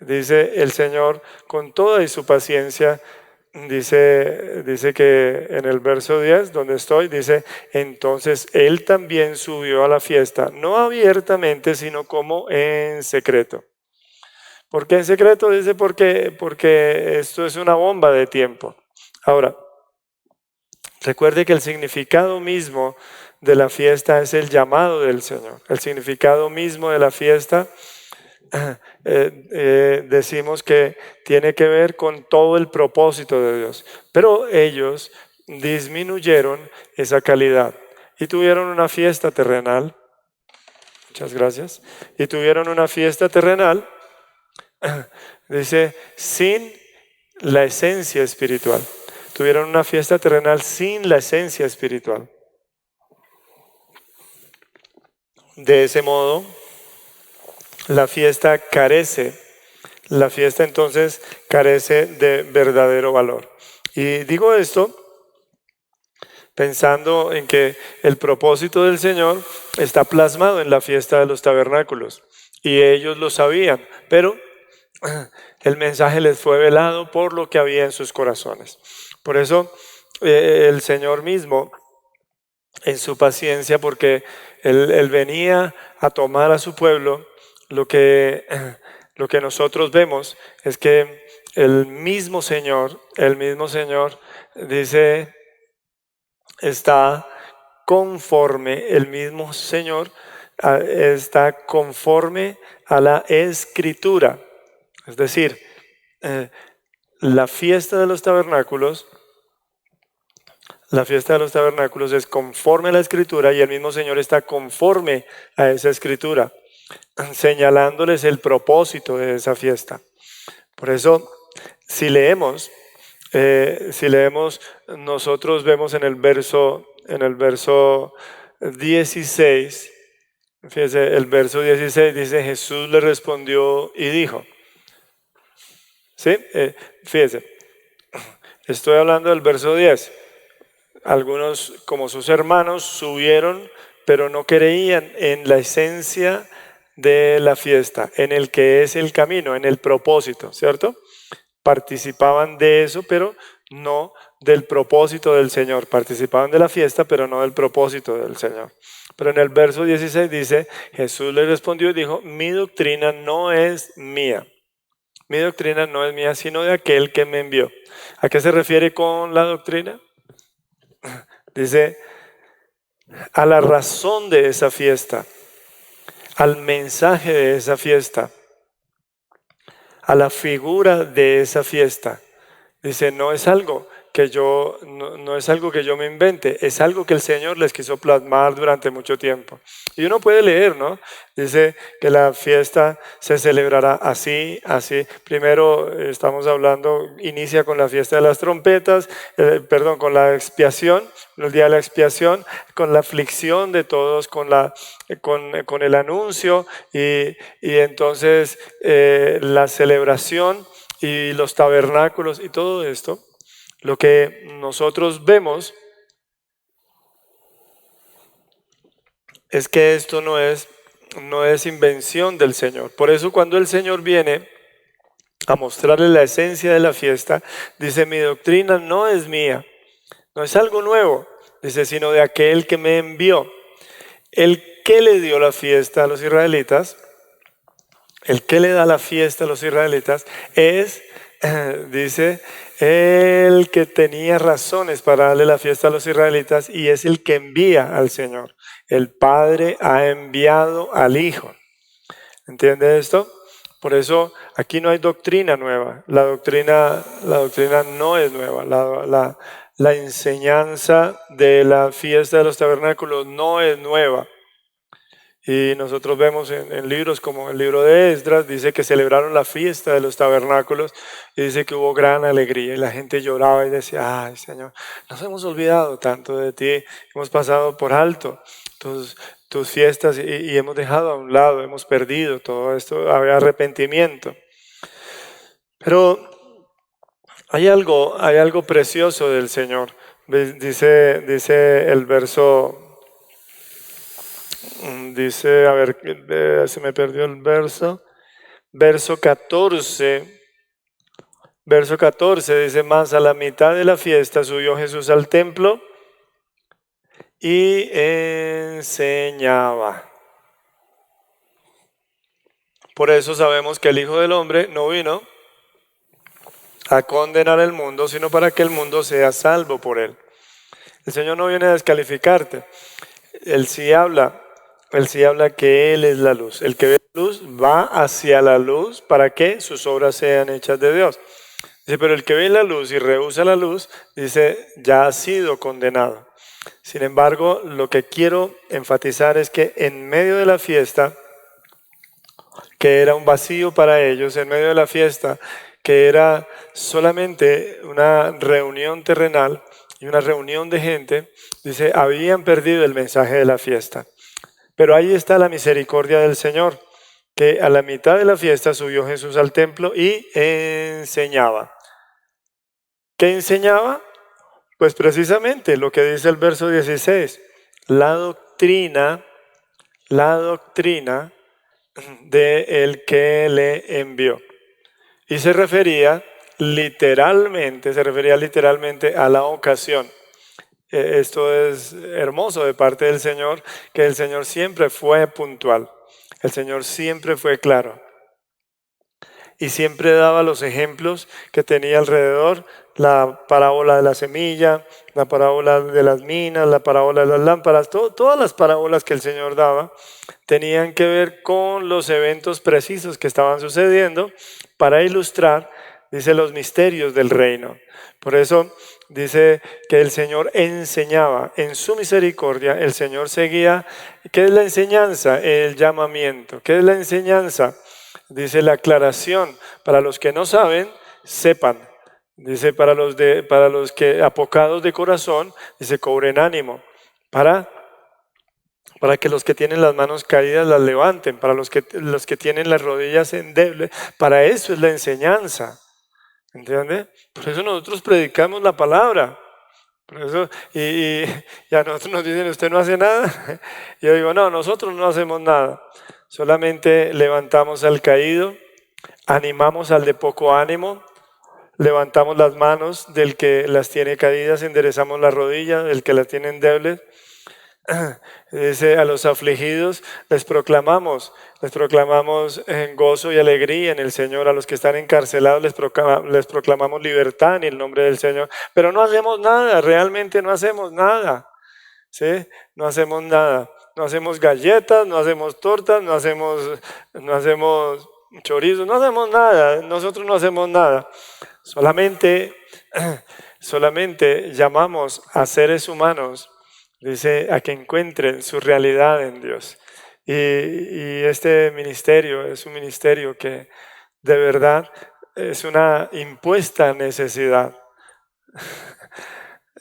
Speaker 1: dice el Señor, con toda y su paciencia, dice que en el verso 10, donde estoy, dice, entonces Él también subió a la fiesta, no abiertamente, sino como en secreto. ¿Por qué en secreto? Dice porque esto es una bomba de tiempo. Ahora, recuerde que el significado mismo de la fiesta es el llamado del Señor. El significado mismo de la fiesta decimos que tiene que ver con todo el propósito de Dios. Pero ellos disminuyeron esa calidad y tuvieron una fiesta terrenal. Muchas gracias. Y tuvieron una fiesta terrenal, dice, sin la esencia espiritual. Tuvieron una fiesta terrenal sin la esencia espiritual. De ese modo, la fiesta entonces carece de verdadero valor. Y digo esto pensando en que el propósito del Señor está plasmado en la fiesta de los tabernáculos. Y ellos lo sabían, pero el mensaje les fue velado por lo que había en sus corazones. Por eso el Señor mismo, en su paciencia, porque Él venía a tomar a su pueblo, lo que nosotros vemos es que el mismo Señor dice, está conforme, el mismo Señor está conforme a la Escritura. Es decir, la fiesta de los tabernáculos La fiesta de los tabernáculos es conforme a la Escritura y el mismo Señor está conforme a esa Escritura, señalándoles el propósito de esa fiesta. Por eso, si leemos, nosotros vemos en el verso 16, fíjese, el verso 16 dice, Jesús le respondió y dijo, ¿sí? Fíjese, estoy hablando del verso 10. Algunos, como sus hermanos, subieron, pero no creían en la esencia de la fiesta, en el que es el camino, en el propósito, ¿cierto? Participaban de eso, pero no del propósito del Señor. Participaban de la fiesta, pero no del propósito del Señor. Pero en el verso 16 dice, Jesús le respondió y dijo, mi doctrina no es mía. Mi doctrina no es mía, sino de aquel que me envió. ¿A qué se refiere con la doctrina? Dice, a la razón de esa fiesta, al mensaje de esa fiesta, a la figura de esa fiesta. Dice, no es algo que yo me invente, es algo que el Señor les quiso plasmar durante mucho tiempo. Y uno puede leer, ¿no? Dice que la fiesta se celebrará así, así. Primero estamos hablando, inicia con la fiesta de las trompetas, con la expiación, el día de la expiación, con la aflicción de todos, con el anuncio y entonces la celebración y los tabernáculos y todo esto. Lo que nosotros vemos es que esto no es invención del Señor. Por eso cuando el Señor viene a mostrarle la esencia de la fiesta, dice, mi doctrina no es mía, no es algo nuevo, dice, sino de aquel que me envió. El que le dio la fiesta a los israelitas, el que le da la fiesta a los israelitas es, dice, el que tenía razones para darle la fiesta a los israelitas y es el que envía al Señor. El Padre ha enviado al Hijo. ¿Entiende esto? Por eso aquí no hay doctrina nueva. La doctrina no es nueva. La enseñanza de la fiesta de los tabernáculos no es nueva. Y nosotros vemos en libros como el libro de Esdras, dice que celebraron la fiesta de los tabernáculos y dice que hubo gran alegría y la gente lloraba y decía, ay Señor, nos hemos olvidado tanto de ti, hemos pasado por alto tus fiestas y hemos dejado a un lado, hemos perdido todo esto, había arrepentimiento. Pero hay algo precioso del Señor, dice el verso... Dice, a ver, se me perdió el verso. Verso 14 dice, más a la mitad de la fiesta subió Jesús al templo y enseñaba. Por eso sabemos que el Hijo del Hombre no vino a condenar el mundo, sino para que el mundo sea salvo por él. El Señor no viene a descalificarte. Él sí habla que Él es la luz. El que ve la luz va hacia la luz para que sus obras sean hechas de Dios. Dice, pero el que ve la luz y rehúsa la luz, dice, ya ha sido condenado. Sin embargo, lo que quiero enfatizar es que en medio de la fiesta, que era un vacío para ellos, en medio de la fiesta, que era solamente una reunión terrenal y una reunión de gente, dice, habían perdido el mensaje de la fiesta. Pero ahí está la misericordia del Señor, que a la mitad de la fiesta subió Jesús al templo y enseñaba. ¿Qué enseñaba? Pues precisamente lo que dice el verso 16, la doctrina de el que le envió. Y se refería literalmente a la ocasión. Esto es hermoso de parte del Señor, que el Señor siempre fue puntual, el Señor siempre fue claro y siempre daba los ejemplos que tenía alrededor, la parábola de la semilla, la parábola de las minas, la parábola de las lámparas, todas las parábolas que el Señor daba tenían que ver con los eventos precisos que estaban sucediendo para ilustrar dice los misterios del reino. Por eso dice que el Señor enseñaba en su misericordia, el Señor seguía. ¿Qué es la enseñanza? El llamamiento. ¿Qué es la enseñanza? Dice la aclaración. Para los que no saben, sepan. Dice para los que apocados de corazón, dice cobren ánimo. Para que los que tienen las manos caídas las levanten, para los que tienen las rodillas endebles, para eso es la enseñanza. ¿Entiende? Por eso nosotros predicamos la palabra. Por eso, y a nosotros nos dicen, usted no hace nada. Y yo digo, no, nosotros no hacemos nada. Solamente levantamos al caído, animamos al de poco ánimo, levantamos las manos del que las tiene caídas, enderezamos las rodillas del que las tiene endebles. Dice, a los afligidos les proclamamos en gozo y alegría en el Señor. A los que están encarcelados les proclamamos libertad en el nombre del Señor. Pero no hacemos nada, realmente no hacemos nada. ¿Sí? No hacemos nada. No hacemos galletas, no hacemos tortas, no hacemos chorizos, no hacemos nada. Nosotros no hacemos nada. Solamente llamamos a seres humanos, dice, a que encuentren su realidad en Dios. Y este ministerio es un ministerio que de verdad es una impuesta necesidad.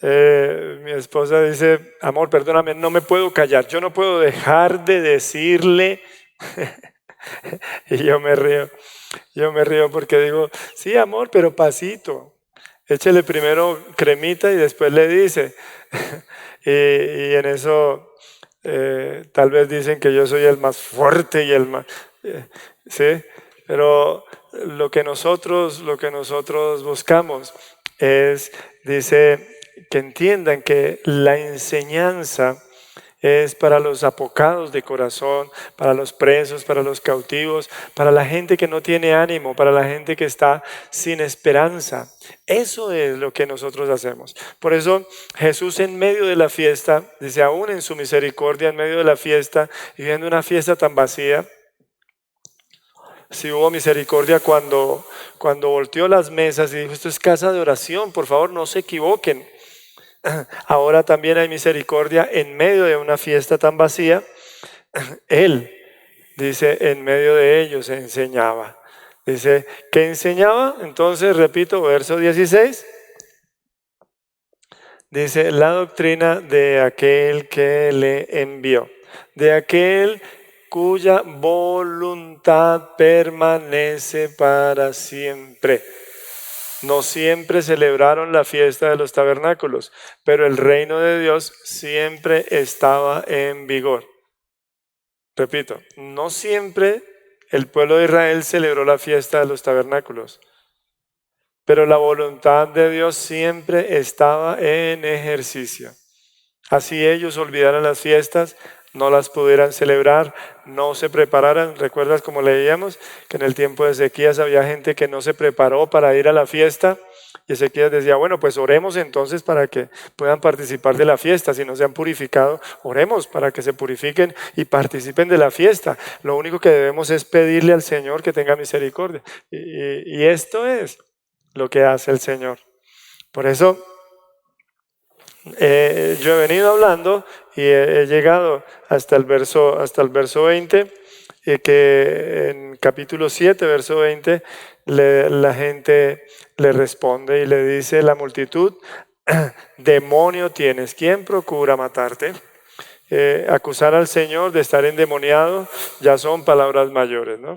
Speaker 1: Mi esposa dice, amor, perdóname, no me puedo callar, yo no puedo dejar de decirle. Y yo me río porque digo, sí, amor, pero pasito. Échele primero cremita y después le dice. Y en eso tal vez dicen que yo soy el más fuerte y el más... ¿sí? Pero lo que nosotros buscamos es, dice, que entiendan que la enseñanza es para los apocados de corazón, para los presos, para los cautivos, para la gente que no tiene ánimo, para la gente que está sin esperanza. Eso es lo que nosotros hacemos. Por eso Jesús en medio de la fiesta, dice, aún en su misericordia, en medio de la fiesta, y viendo una fiesta tan vacía, si hubo misericordia cuando volteó las mesas y dijo, esto es casa de oración, por favor no se equivoquen. Ahora también hay misericordia en medio de una fiesta tan vacía. Él, dice, en medio de ellos enseñaba. Dice, ¿qué enseñaba? Entonces, repito, verso 16. Dice, la doctrina de aquel que le envió, de aquel cuya voluntad permanece para siempre. No siempre celebraron la fiesta de los tabernáculos, pero el reino de Dios siempre estaba en vigor. Repito, no siempre el pueblo de Israel celebró la fiesta de los tabernáculos, pero la voluntad de Dios siempre estaba en ejercicio. Así ellos olvidaran las fiestas, no las pudieran celebrar, no se prepararan. ¿Recuerdas como leíamos que en el tiempo de Ezequías había gente que no se preparó para ir a la fiesta? Y Ezequías decía, bueno, pues oremos entonces para que puedan participar de la fiesta. Si no se han purificado, oremos para que se purifiquen y participen de la fiesta. Lo único que debemos es pedirle al Señor que tenga misericordia. Y esto es lo que hace el Señor. Por eso yo he venido hablando y he llegado hasta el verso 20, que en capítulo 7, verso 20, la gente le responde y le dice la multitud, demonio tienes, ¿quién procura matarte? Acusar al Señor de estar endemoniado ya son palabras mayores, ¿no?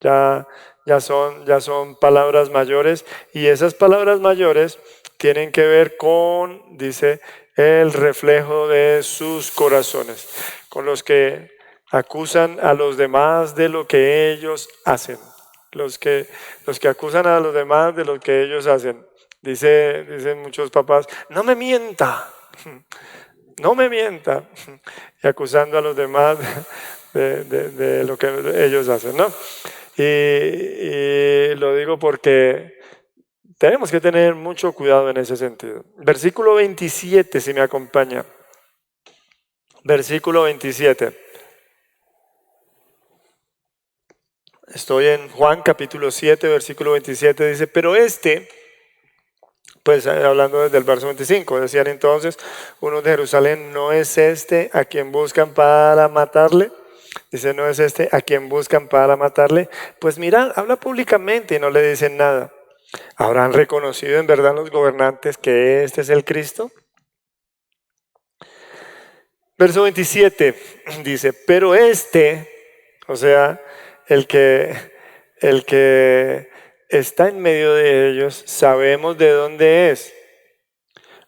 Speaker 1: Ya son palabras mayores, y esas palabras mayores tienen que ver con, dice, el reflejo de sus corazones, con los que acusan a los demás de lo que ellos hacen, los que acusan a los demás de lo que ellos hacen. Dicen muchos papás, no me mienta, y acusando a los demás de lo que ellos hacen, ¿no? Y lo digo porque tenemos que tener mucho cuidado en ese sentido. Versículo 27, si me acompaña. Versículo 27.
Speaker 4: Estoy en Juan capítulo 7, versículo 27, dice, pero pues hablando desde el verso 25, decían entonces unos de Jerusalén, ¿no es este a quien buscan para matarle? Dice, ¿no es este a quien buscan para matarle? Pues mira, habla públicamente y no le dicen nada. ¿Habrán reconocido en verdad los gobernantes que este es el Cristo? Verso 27 dice, pero o sea, el que está en medio de ellos, sabemos de dónde es.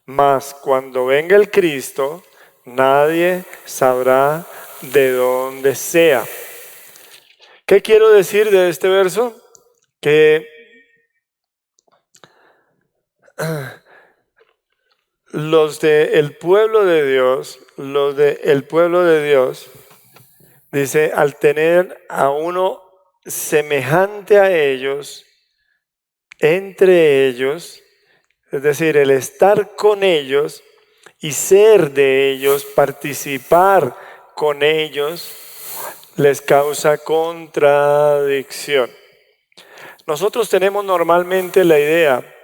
Speaker 4: Mas cuando venga el Cristo, nadie sabrá de dónde sea. ¿Qué quiero decir de este verso? Que los del pueblo de Dios, dice, al tener a uno semejante a ellos, entre ellos, es decir, el estar con ellos y ser de ellos, participar con ellos, les causa contradicción. Nosotros tenemos normalmente la idea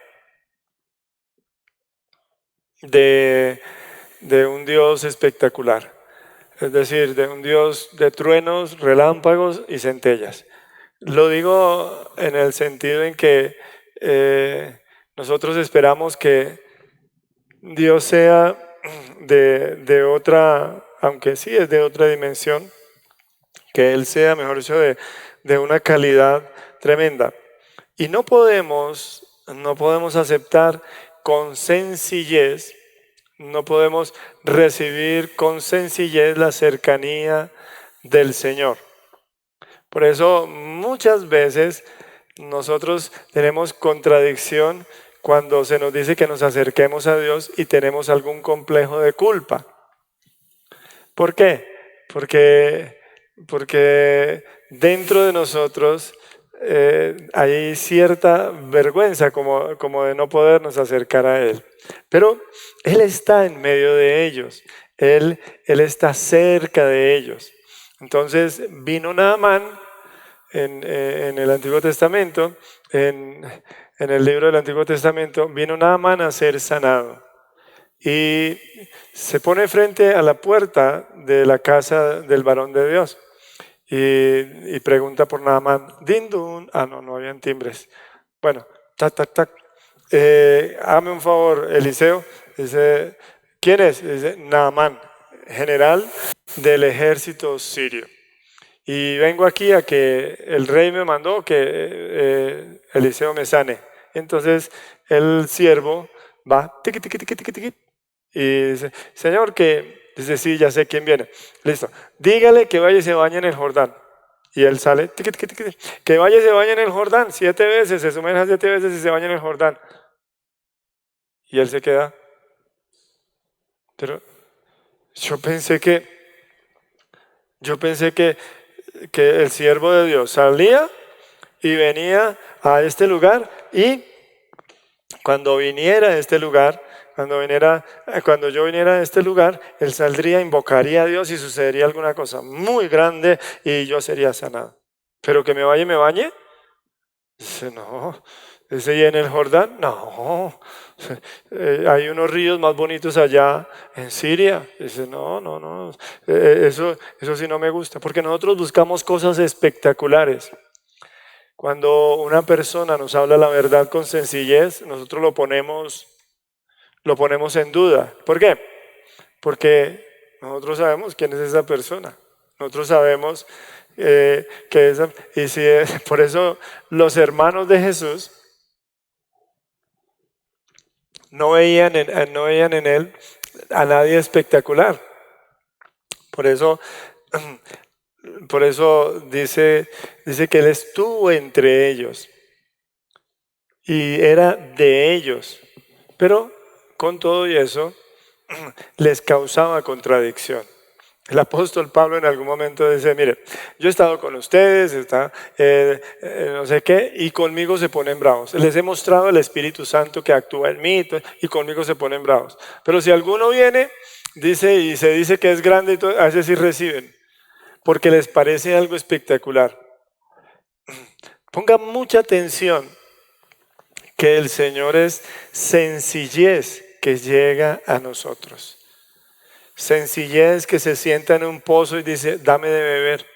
Speaker 4: de un Dios espectacular, es decir, de un Dios de truenos, relámpagos y centellas. Lo digo en el sentido en que nosotros esperamos que Dios sea de otra, aunque sí es de otra dimensión, que Él sea, mejor dicho, de una calidad tremenda. Y no podemos aceptar con sencillez, no podemos recibir con sencillez la cercanía del Señor. Por eso muchas veces nosotros tenemos contradicción cuando se nos dice que nos acerquemos a Dios y tenemos algún complejo de culpa. ¿Por qué? Porque dentro de nosotros hay cierta vergüenza como de no podernos acercar a Él. Pero Él está en medio de ellos, Él está cerca de ellos. Entonces vino Naamán en el Antiguo Testamento, en el libro del Antiguo Testamento, vino Naamán a ser sanado. Y se pone frente a la puerta de la casa del varón de Dios. Y pregunta por Naamán, din dun, no habían timbres. Bueno, tac, tac, tac. Hágame un favor, Eliseo. Dice, ¿quién es? Dice, Naamán, general del ejército sirio. Y vengo aquí a que el rey me mandó que Eliseo me sane. Entonces el siervo va, tiqui, tiqui, tiqui, tiqui, tiqui, y dice, Señor, dice, sí, ya sé quién viene. Listo, dígale que vaya y se bañe en el Jordán. Y él sale, tiqui, tiqui, tiqui, que vaya y se bañe en el Jordán 7 veces, se sumerja 7 veces y se baña en el Jordán. Y él se queda. Pero yo pensé que el siervo de Dios salía y venía a este lugar, y cuando viniera a este lugar, cuando yo viniera a este lugar, él saldría, invocaría a Dios y sucedería alguna cosa muy grande y yo sería sanado. Pero que me vaya y me bañe. Dice, no. Dice, ¿y en el Jordán? No. Hay unos ríos más bonitos allá en Siria. Dice, no. Eso sí no me gusta. Porque nosotros buscamos cosas espectaculares. Cuando una persona nos habla la verdad con sencillez, nosotros lo ponemos en duda. ¿Por qué? Porque nosotros sabemos quién es esa persona. Nosotros sabemos por eso los hermanos de Jesús no veían en él a nadie espectacular. Por eso dice que él estuvo entre ellos y era de ellos, pero con todo y eso les causaba contradicción. El apóstol Pablo en algún momento dice, mire, yo he estado con ustedes, no sé qué, y conmigo se ponen bravos. Les he mostrado el Espíritu Santo que actúa en mí, y conmigo se ponen bravos. Pero si alguno viene, y se dice que es grande, y todo, a veces sí reciben, porque les parece algo espectacular. Ponga mucha atención que el Señor es sencillez que llega a nosotros. Sencillez que se sienta en un pozo y dice, dame de beber.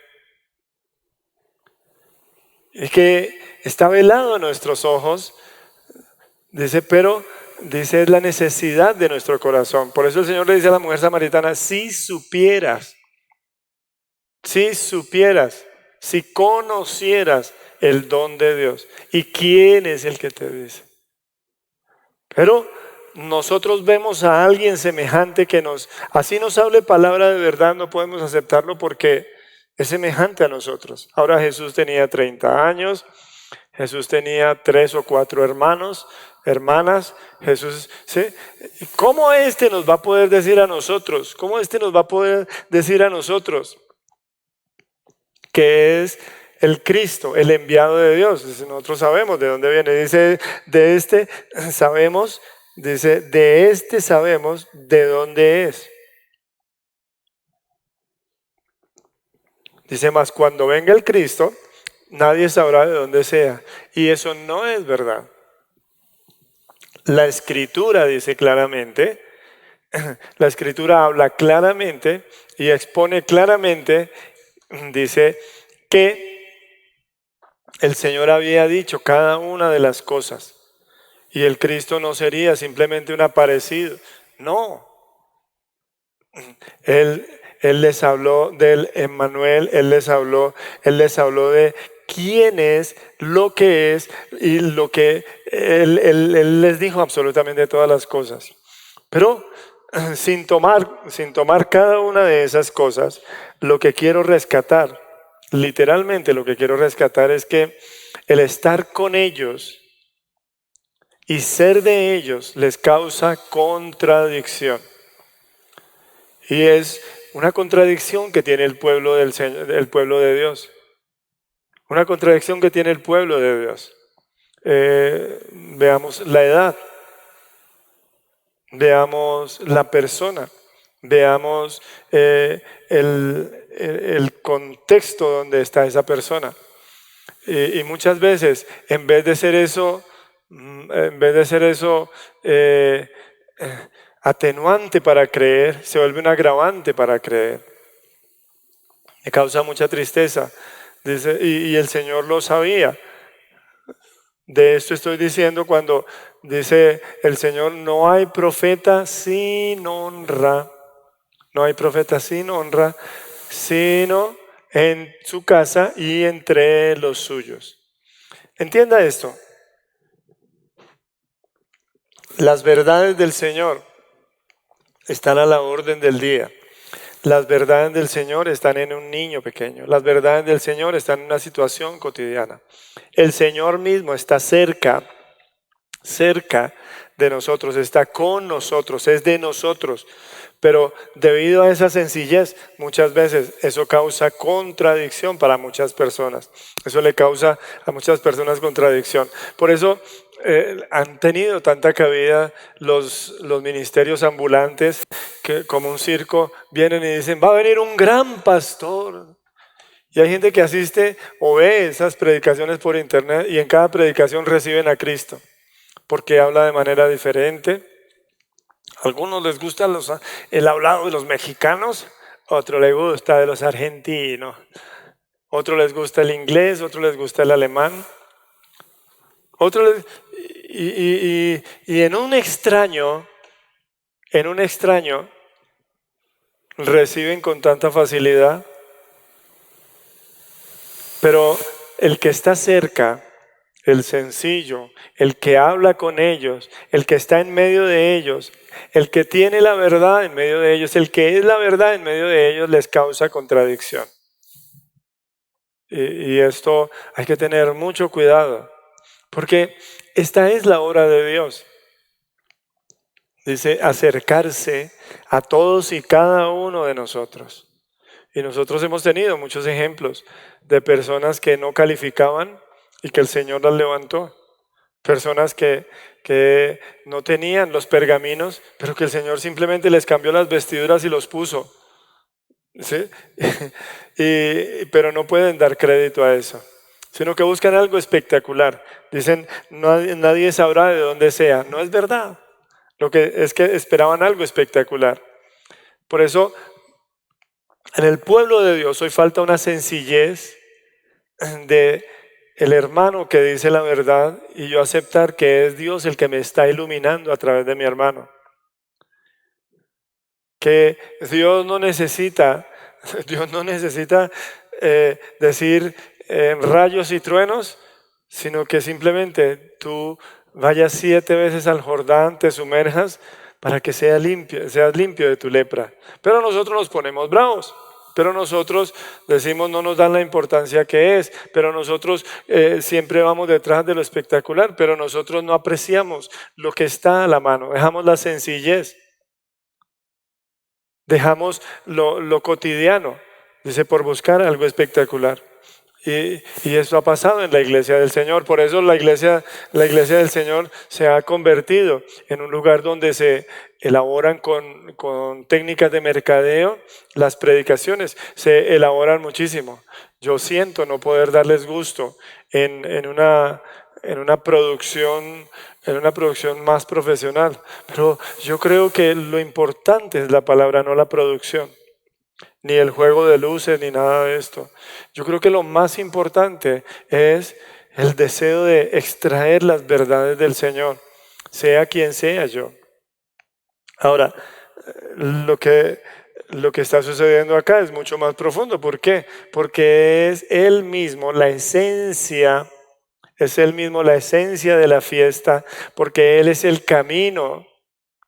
Speaker 4: Y que está velado a nuestros ojos, dice, pero dice, es la necesidad de nuestro corazón. Por eso el Señor le dice a la mujer samaritana, si supieras, si conocieras el don de Dios. ¿Y quién es el que te dice? Pero nosotros vemos a alguien semejante que así nos hable palabra de verdad, no podemos aceptarlo porque es semejante a nosotros. Ahora Jesús tenía 30 años, Jesús tenía 3 o 4 hermanas. Jesús, ¿sí? ¿Cómo nos va a poder decir a nosotros? ¿Cómo nos va a poder decir a nosotros que es el Cristo, el enviado de Dios? Dice, nosotros sabemos de dónde viene. Dice, de este sabemos de dónde es. Dice, más cuando venga el Cristo, nadie sabrá de dónde sea. Y eso no es verdad. La Escritura dice claramente, la Escritura habla claramente y expone claramente, dice que el Señor había dicho cada una de las cosas. Y el Cristo no sería simplemente un aparecido. No. Él les habló del Emmanuel, Él les habló de quién es, lo que es y lo que Él les dijo absolutamente todas las cosas. Pero sin tomar cada una de esas cosas, lo que quiero rescatar, literalmente lo que quiero rescatar es que el estar con ellos y ser de ellos les causa contradicción. Y es una contradicción que tiene el pueblo del Señor, el pueblo de Dios. Una contradicción que tiene el pueblo de Dios. Veamos la edad. Veamos la persona. Veamos el contexto donde está esa persona. Y muchas veces, en vez de ser eso atenuante para creer, se vuelve un agravante para creer. Me causa mucha tristeza. Dice, y el Señor lo sabía. De esto estoy diciendo cuando dice el Señor, no hay profeta sin honra. No hay profeta sin honra, sino en su casa y entre los suyos. Entienda esto. Las verdades del Señor están a la orden del día. Las verdades del Señor están en un niño pequeño. Las verdades del Señor están en una situación cotidiana. El Señor mismo está cerca de nosotros, está con nosotros, es de nosotros. Pero debido a esa sencillez, muchas veces eso causa contradicción para muchas personas. Eso le causa a muchas personas contradicción. Por eso han tenido tanta cabida los ministerios ambulantes que como un circo vienen y dicen, va a venir un gran pastor. Y hay gente que asiste o ve esas predicaciones por internet y en cada predicación reciben a Cristo porque habla de manera diferente. A algunos les gusta el hablado de los mexicanos, a otros les gusta de los argentinos, a otros les gusta el inglés, a otros les gusta el alemán, y en un extraño reciben con tanta facilidad, pero el que está cerca, el sencillo, el que habla con ellos, el que está en medio de ellos, el que tiene la verdad en medio de ellos, el que es la verdad en medio de ellos, les causa contradicción. Y esto hay que tener mucho cuidado, porque esta es la obra de Dios. Dice, acercarse a todos y cada uno de nosotros. Y nosotros hemos tenido muchos ejemplos de personas que no calificaban y que el Señor las levantó. Personas que no tenían los pergaminos, pero que el Señor simplemente les cambió las vestiduras y los puso. ¿Sí? Pero no pueden dar crédito a eso. sino que buscan algo espectacular. Dicen, nadie sabrá de dónde sea. No es verdad. Lo que es que esperaban algo espectacular. Por eso, en el pueblo de Dios hoy falta una sencillez de el hermano que dice la verdad y yo aceptar que es Dios el que me está iluminando a través de mi hermano. Que Dios no necesita decir rayos y truenos, sino que simplemente tú vayas 7 veces al Jordán, te sumerjas para que seas limpio de tu lepra. Pero nosotros nos ponemos bravos. Pero nosotros decimos no nos dan la importancia que es, pero nosotros siempre vamos detrás de lo espectacular, pero nosotros no apreciamos lo que está a la mano, dejamos la sencillez, dejamos lo cotidiano, dice, por buscar algo espectacular. Y eso ha pasado en la iglesia del Señor. Por eso la iglesia del Señor se ha convertido en un lugar donde se elaboran con técnicas de mercadeo. Las predicaciones se elaboran muchísimo. Yo siento no poder darles gusto en una producción más profesional. Pero yo creo que lo importante es la palabra, no la producción, ni el juego de luces, ni nada de esto. Yo creo que lo más importante es el deseo de extraer las verdades del Señor, sea quien sea yo. Ahora, lo que está sucediendo acá es mucho más profundo. ¿Por qué? Porque es Él mismo la esencia de la fiesta, porque Él es el camino,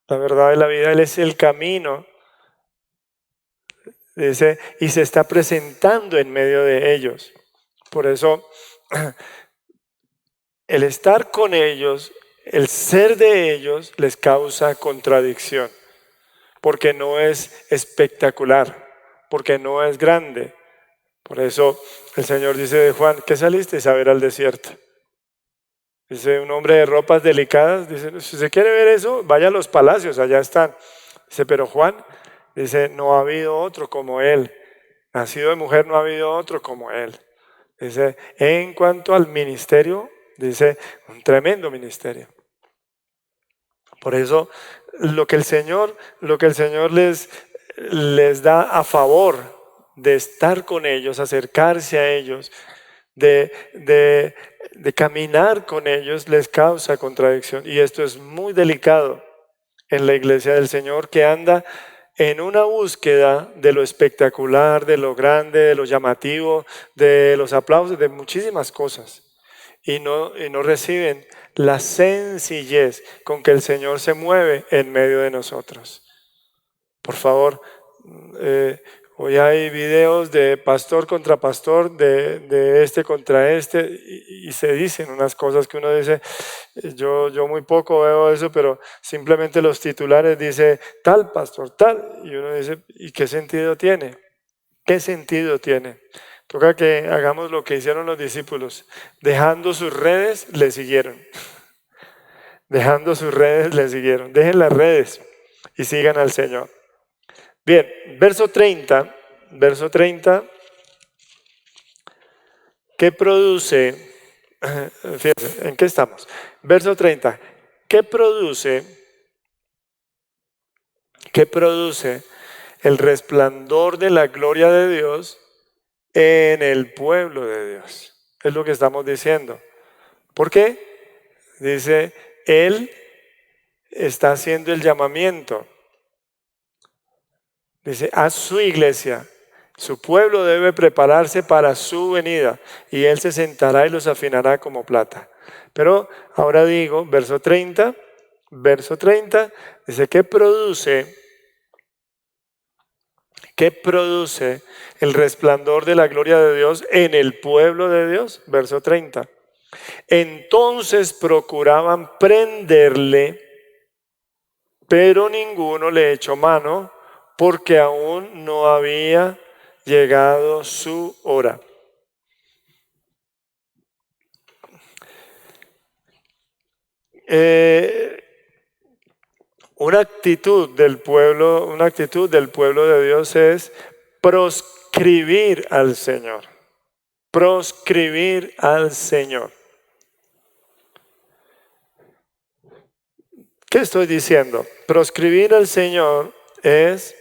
Speaker 4: la verdad de la vida, Él es el camino. Dice, y se está presentando en medio de ellos. Por eso, el estar con ellos, el ser de ellos, les causa contradicción. Porque no es espectacular, porque no es grande. Por eso el Señor dice de Juan, ¿qué saliste a ver al desierto? Dice, un hombre de ropas delicadas. Dice, si se quiere ver eso, vaya a los palacios, allá están. Dice, pero Juan, dice, no ha habido otro como él. Nacido de mujer no ha habido otro como él. Dice, en cuanto al ministerio, dice, un tremendo ministerio. Por eso, lo que el Señor les da a favor de estar con ellos, acercarse a ellos, de caminar con ellos, les causa contradicción. Y esto es muy delicado en la iglesia del Señor, que anda en una búsqueda de lo espectacular, de lo grande, de lo llamativo, de los aplausos, de muchísimas cosas. Y no reciben la sencillez con que el Señor se mueve en medio de nosotros. Por favor, hoy hay videos de pastor contra pastor, de este contra este, y se dicen unas cosas que uno dice, yo muy poco veo eso, pero simplemente los titulares dice tal pastor, tal, y uno dice, ¿y qué sentido tiene? ¿Qué sentido tiene? Toca que hagamos lo que hicieron los discípulos, dejando sus redes, le siguieron. Dejando sus redes, le siguieron. Dejen las redes y sigan al Señor. Bien, verso 30, ¿qué produce? Fíjense, ¿en qué estamos? Verso 30, ¿qué produce el resplandor de la gloria de Dios en el pueblo de Dios? Es lo que estamos diciendo. ¿Por qué? Dice, Él está haciendo el llamamiento. Dice, a su iglesia, su pueblo debe prepararse para su venida y Él se sentará y los afinará como plata. Pero ahora digo, verso 30, dice, ¿qué produce el resplandor de la gloria de Dios en el pueblo de Dios? Verso 30. Entonces procuraban prenderle, pero ninguno le echó mano, porque aún no había llegado su hora. Una actitud del pueblo de Dios es proscribir al Señor. Proscribir al Señor. ¿Qué estoy diciendo? Proscribir al Señor es,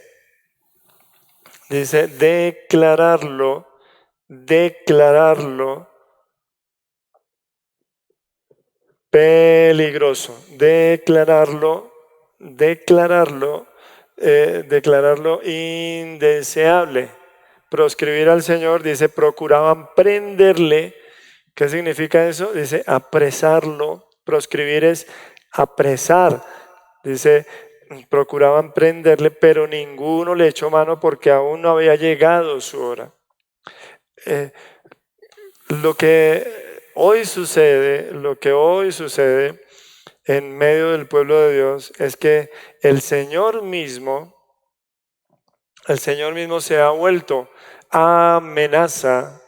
Speaker 4: dice, declararlo peligroso, declararlo indeseable. Proscribir al Señor, dice, procuraban prenderle. ¿Qué significa eso? Dice, apresarlo. Proscribir es apresar. Dice, procuraban prenderle, pero ninguno le echó mano porque aún no había llegado su hora. Lo que hoy sucede en medio del pueblo de Dios es que el Señor mismo se ha vuelto amenaza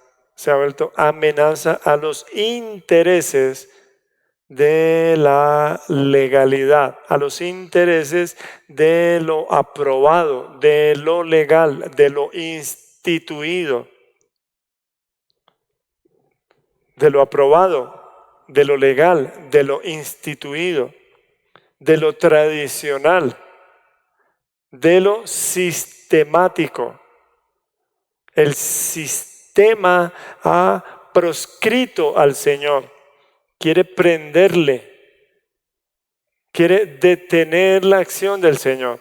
Speaker 4: a los intereses de la legalidad, a los intereses de lo aprobado, de lo legal, de lo instituido, de lo aprobado, de lo legal, de lo instituido, de lo tradicional, de lo sistemático. El sistema ha proscrito al Señor, quiere prenderle, quiere detener la acción del Señor.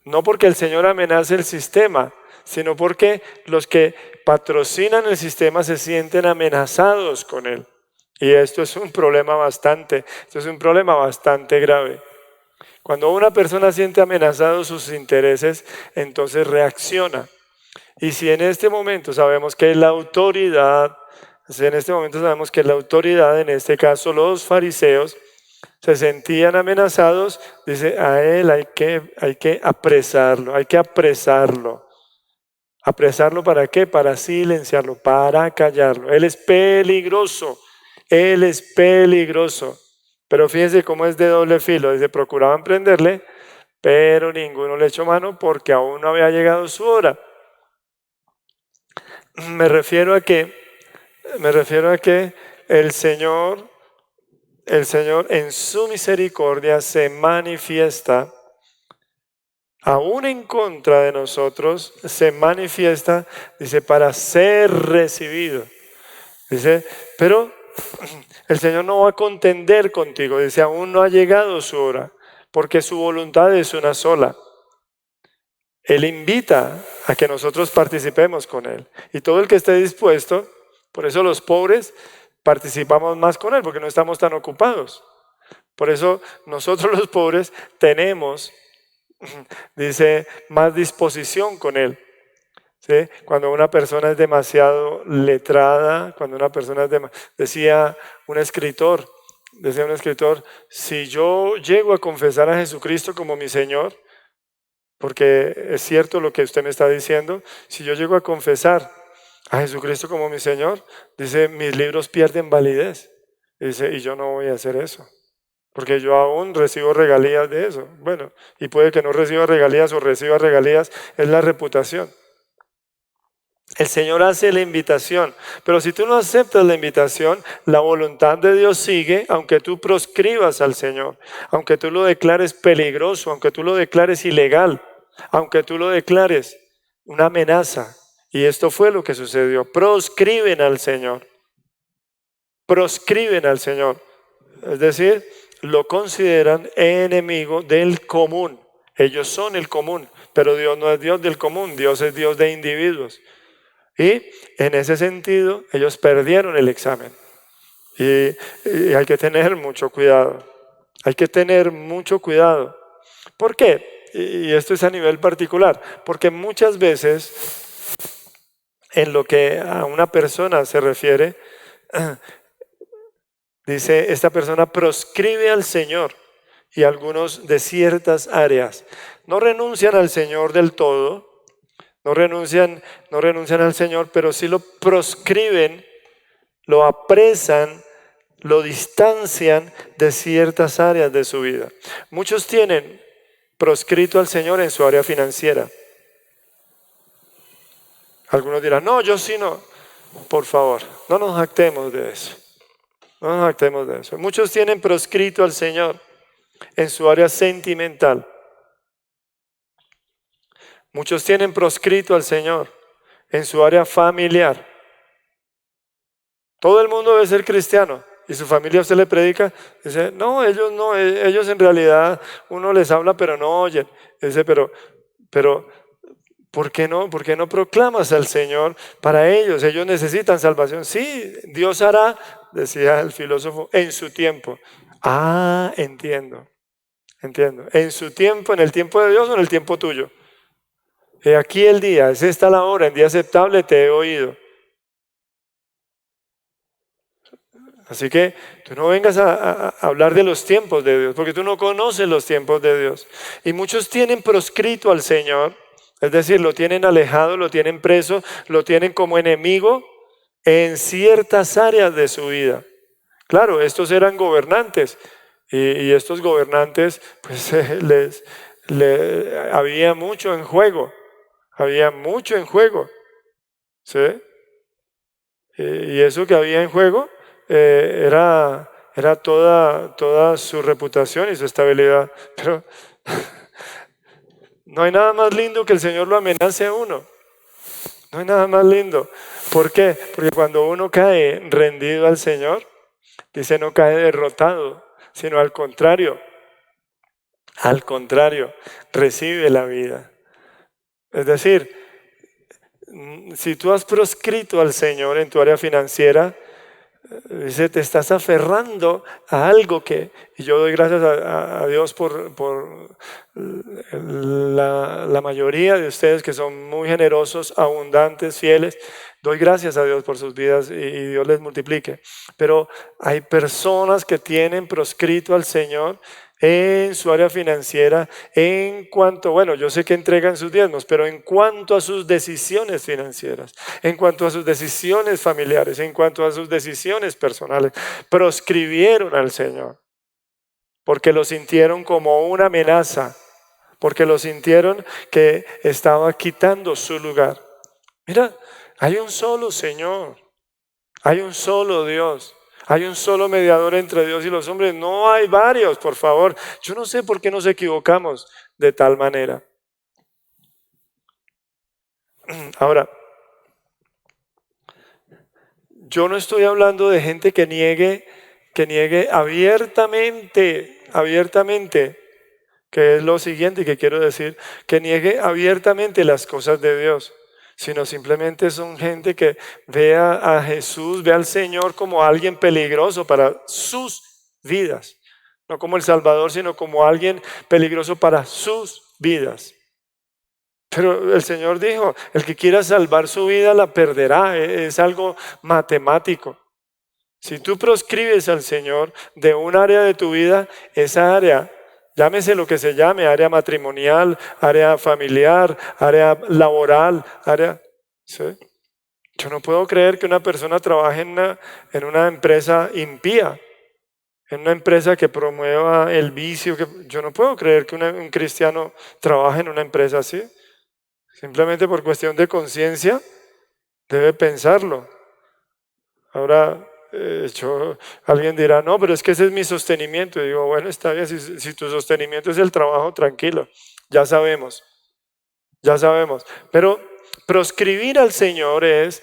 Speaker 4: No porque el Señor amenace el sistema, sino porque los que patrocinan el sistema se sienten amenazados con él. Y esto es un problema bastante grave. Cuando una persona siente amenazados sus intereses, entonces reacciona. Y si en este momento sabemos que la autoridad, en este caso los fariseos, se sentían amenazados, dice, a él hay que apresarlo. ¿Apresarlo para qué? Para silenciarlo, para callarlo. Él es peligroso. Pero fíjense cómo es de doble filo. Dice, procuraban prenderle, pero ninguno le echó mano porque aún no había llegado su hora. Me refiero a que el Señor en su misericordia se manifiesta, aún en contra de nosotros, se manifiesta, dice, para ser recibido. Dice, pero el Señor no va a contender contigo, dice, aún no ha llegado su hora, porque su voluntad es una sola. Él invita a que nosotros participemos con Él. Y todo el que esté dispuesto, por eso los pobres participamos más con Él, porque no estamos tan ocupados. Por eso nosotros los pobres tenemos, dice, más disposición con Él. ¿Sí? Cuando una persona es demasiado letrada, decía un escritor, si yo llego a confesar a Jesucristo como mi Señor, porque es cierto lo que usted me está diciendo, si yo llego a confesar a Jesucristo como mi Señor, dice, mis libros pierden validez. Dice, y yo no voy a hacer eso, porque yo aún recibo regalías de eso. Bueno, y puede que no reciba regalías o reciba regalías, es la reputación. El Señor hace la invitación, pero si tú no aceptas la invitación, la voluntad de Dios sigue, aunque tú proscribas al Señor, aunque tú lo declares peligroso, aunque tú lo declares ilegal, aunque tú lo declares una amenaza. Y esto fue lo que sucedió. Proscriben al Señor. Es decir, lo consideran enemigo del común. Ellos son el común, pero Dios no es Dios del común, Dios es Dios de individuos. Y en ese sentido, ellos perdieron el examen. Y hay que tener mucho cuidado. ¿Por qué? Y esto es a nivel particular. Porque muchas veces, en lo que a una persona se refiere, dice, esta persona proscribe al Señor y algunos de ciertas áreas. No renuncian al Señor del todo. No renuncian al Señor, pero sí lo proscriben, lo apresan, lo distancian de ciertas áreas de su vida. Muchos tienen proscrito al Señor en su área financiera. Algunos dirán, no, yo sí no. Por favor, no nos jactemos de eso. No nos jactemos de eso. Muchos tienen proscrito al Señor en su área sentimental. Muchos tienen proscrito al Señor en su área familiar. Todo el mundo debe ser cristiano. Y su familia usted le predica, dice, no, ellos en realidad uno les habla pero no oyen. Dice, pero ¿por qué no? ¿Por qué no proclamas al Señor para ellos? Ellos necesitan salvación. Sí, Dios hará, decía el filósofo, en su tiempo. Ah, entiendo. En su tiempo, en el tiempo de Dios o en el tiempo tuyo. He aquí el día, es esta la hora, en día aceptable te he oído. Así que tú no vengas a hablar de los tiempos de Dios, porque tú no conoces los tiempos de Dios. Y muchos tienen proscrito al Señor, es decir, lo tienen alejado, lo tienen preso, lo tienen como enemigo en ciertas áreas de su vida. Claro, estos eran gobernantes y estos gobernantes, pues había mucho en juego, ¿sí? Y eso que había en juego era toda su reputación y su estabilidad. Pero no hay nada más lindo que el Señor lo amenace a uno. No hay nada más lindo. ¿Por qué? Porque cuando uno cae rendido al Señor, dice, no cae derrotado, sino al contrario, recibe la vida. Es decir, si tú has proscrito al Señor en tu área financiera, dice, te estás aferrando a algo y yo doy gracias a Dios por la mayoría de ustedes que son muy generosos, abundantes, fieles. Doy gracias a Dios por sus vidas y Dios les multiplique. Pero hay personas que tienen proscrito al Señor en su área financiera, en cuanto, bueno, yo sé que entregan sus diezmos, pero en cuanto a sus decisiones financieras, en cuanto a sus decisiones familiares, en cuanto a sus decisiones personales, proscribieron al Señor, porque lo sintieron como una amenaza, porque lo sintieron que estaba quitando su lugar. Mira, hay un solo Señor, hay un solo Dios. Hay un solo mediador entre Dios y los hombres. No hay varios, por favor. Yo no sé por qué nos equivocamos de tal manera. Ahora, yo no estoy hablando de gente que niegue abiertamente, que es lo siguiente que quiero decir, que niegue abiertamente las cosas de Dios, sino simplemente son gente que ve a Jesús, ve al Señor como alguien peligroso para sus vidas. No como el Salvador, sino como alguien peligroso para sus vidas. Pero el Señor dijo, el que quiera salvar su vida la perderá. Es algo matemático. Si tú proscribes al Señor de un área de tu vida, esa área, llámese lo que se llame, área matrimonial, área familiar, área laboral, ¿sí? Yo no puedo creer que una persona trabaje en una empresa impía, en una empresa que promueva el vicio. Yo no puedo creer que un cristiano trabaje en una empresa así. Simplemente por cuestión de conciencia debe pensarlo. Ahora, alguien dirá, no, pero es que ese es mi sostenimiento. Y digo, bueno, está bien, si tu sostenimiento es el trabajo, tranquilo, ya sabemos. Pero proscribir al Señor es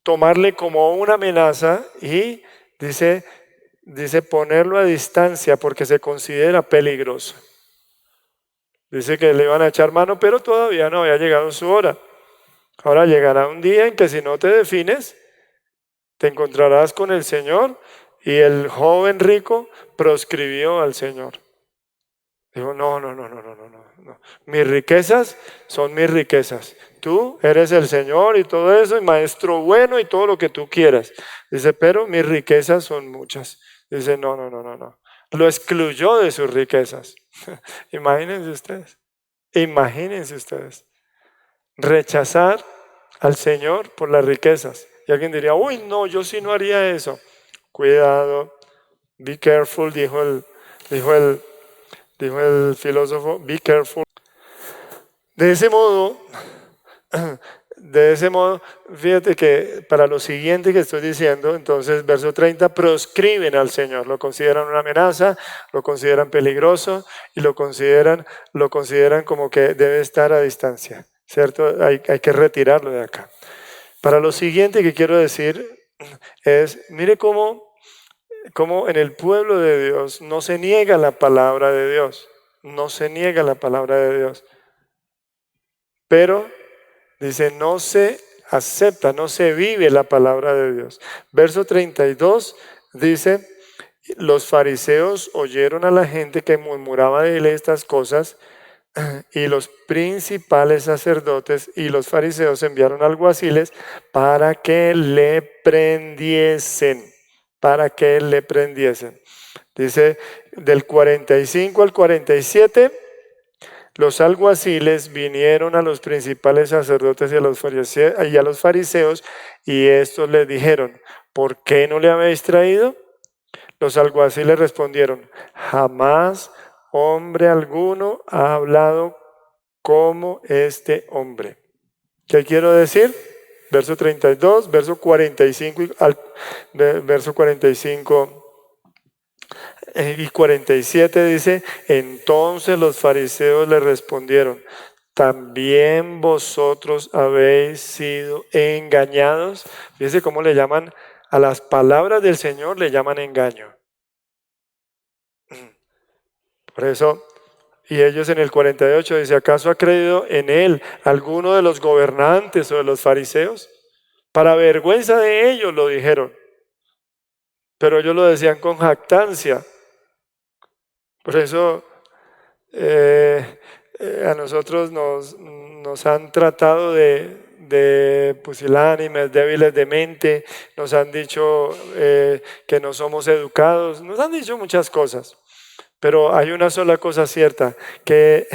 Speaker 4: tomarle como una amenaza y dice ponerlo a distancia porque se considera peligroso. Dice que le iban a echar mano, pero todavía no había llegado su hora. Ahora llegará un día en que si no te defines, te encontrarás con el Señor. Y el joven rico proscribió al Señor. Digo, no. Mis riquezas son mis riquezas. Tú eres el Señor y todo eso, y maestro bueno y todo lo que tú quieras. Dice, pero mis riquezas son muchas. Dice, no. Lo excluyó de sus riquezas. Imagínense ustedes. Rechazar al Señor por las riquezas. Y alguien diría, uy, no, yo sí no haría eso. Cuidado, be careful, dijo el filósofo, be careful. De ese modo, De ese modo, fíjate que para lo siguiente que estoy diciendo, entonces verso 30, proscriben al Señor, lo consideran una amenaza, lo consideran peligroso y lo consideran como que debe estar a distancia, ¿cierto? Hay que retirarlo de acá. Para lo siguiente que quiero decir es, mire cómo en el pueblo de Dios no se niega la palabra de Dios, no se niega la palabra de Dios, pero dice, no se acepta, no se vive la palabra de Dios. Verso 32 dice, los fariseos oyeron a la gente que murmuraba de él estas cosas, y los principales sacerdotes y los fariseos enviaron alguaciles para que le prendiesen, Dice, del 45 al 47, los alguaciles vinieron a los principales sacerdotes y a los fariseos, y estos les dijeron, ¿por qué no le habéis traído? Los alguaciles respondieron, jamás hombre alguno ha hablado como este hombre. ¿Qué quiero decir? Verso 32, verso 45 y 47 dice, entonces los fariseos le respondieron, ¿también vosotros habéis sido engañados? Fíjense cómo le llaman a las palabras del Señor, le llaman engaño. Por eso, y ellos en el 48 dice, ¿acaso ha creído en él alguno de los gobernantes o de los fariseos? Para vergüenza de ellos lo dijeron, pero ellos lo decían con jactancia. Por eso a nosotros nos han tratado de pusilánimes, débiles de mente, nos han dicho que no somos educados, nos han dicho muchas cosas. Pero hay una sola cosa cierta, que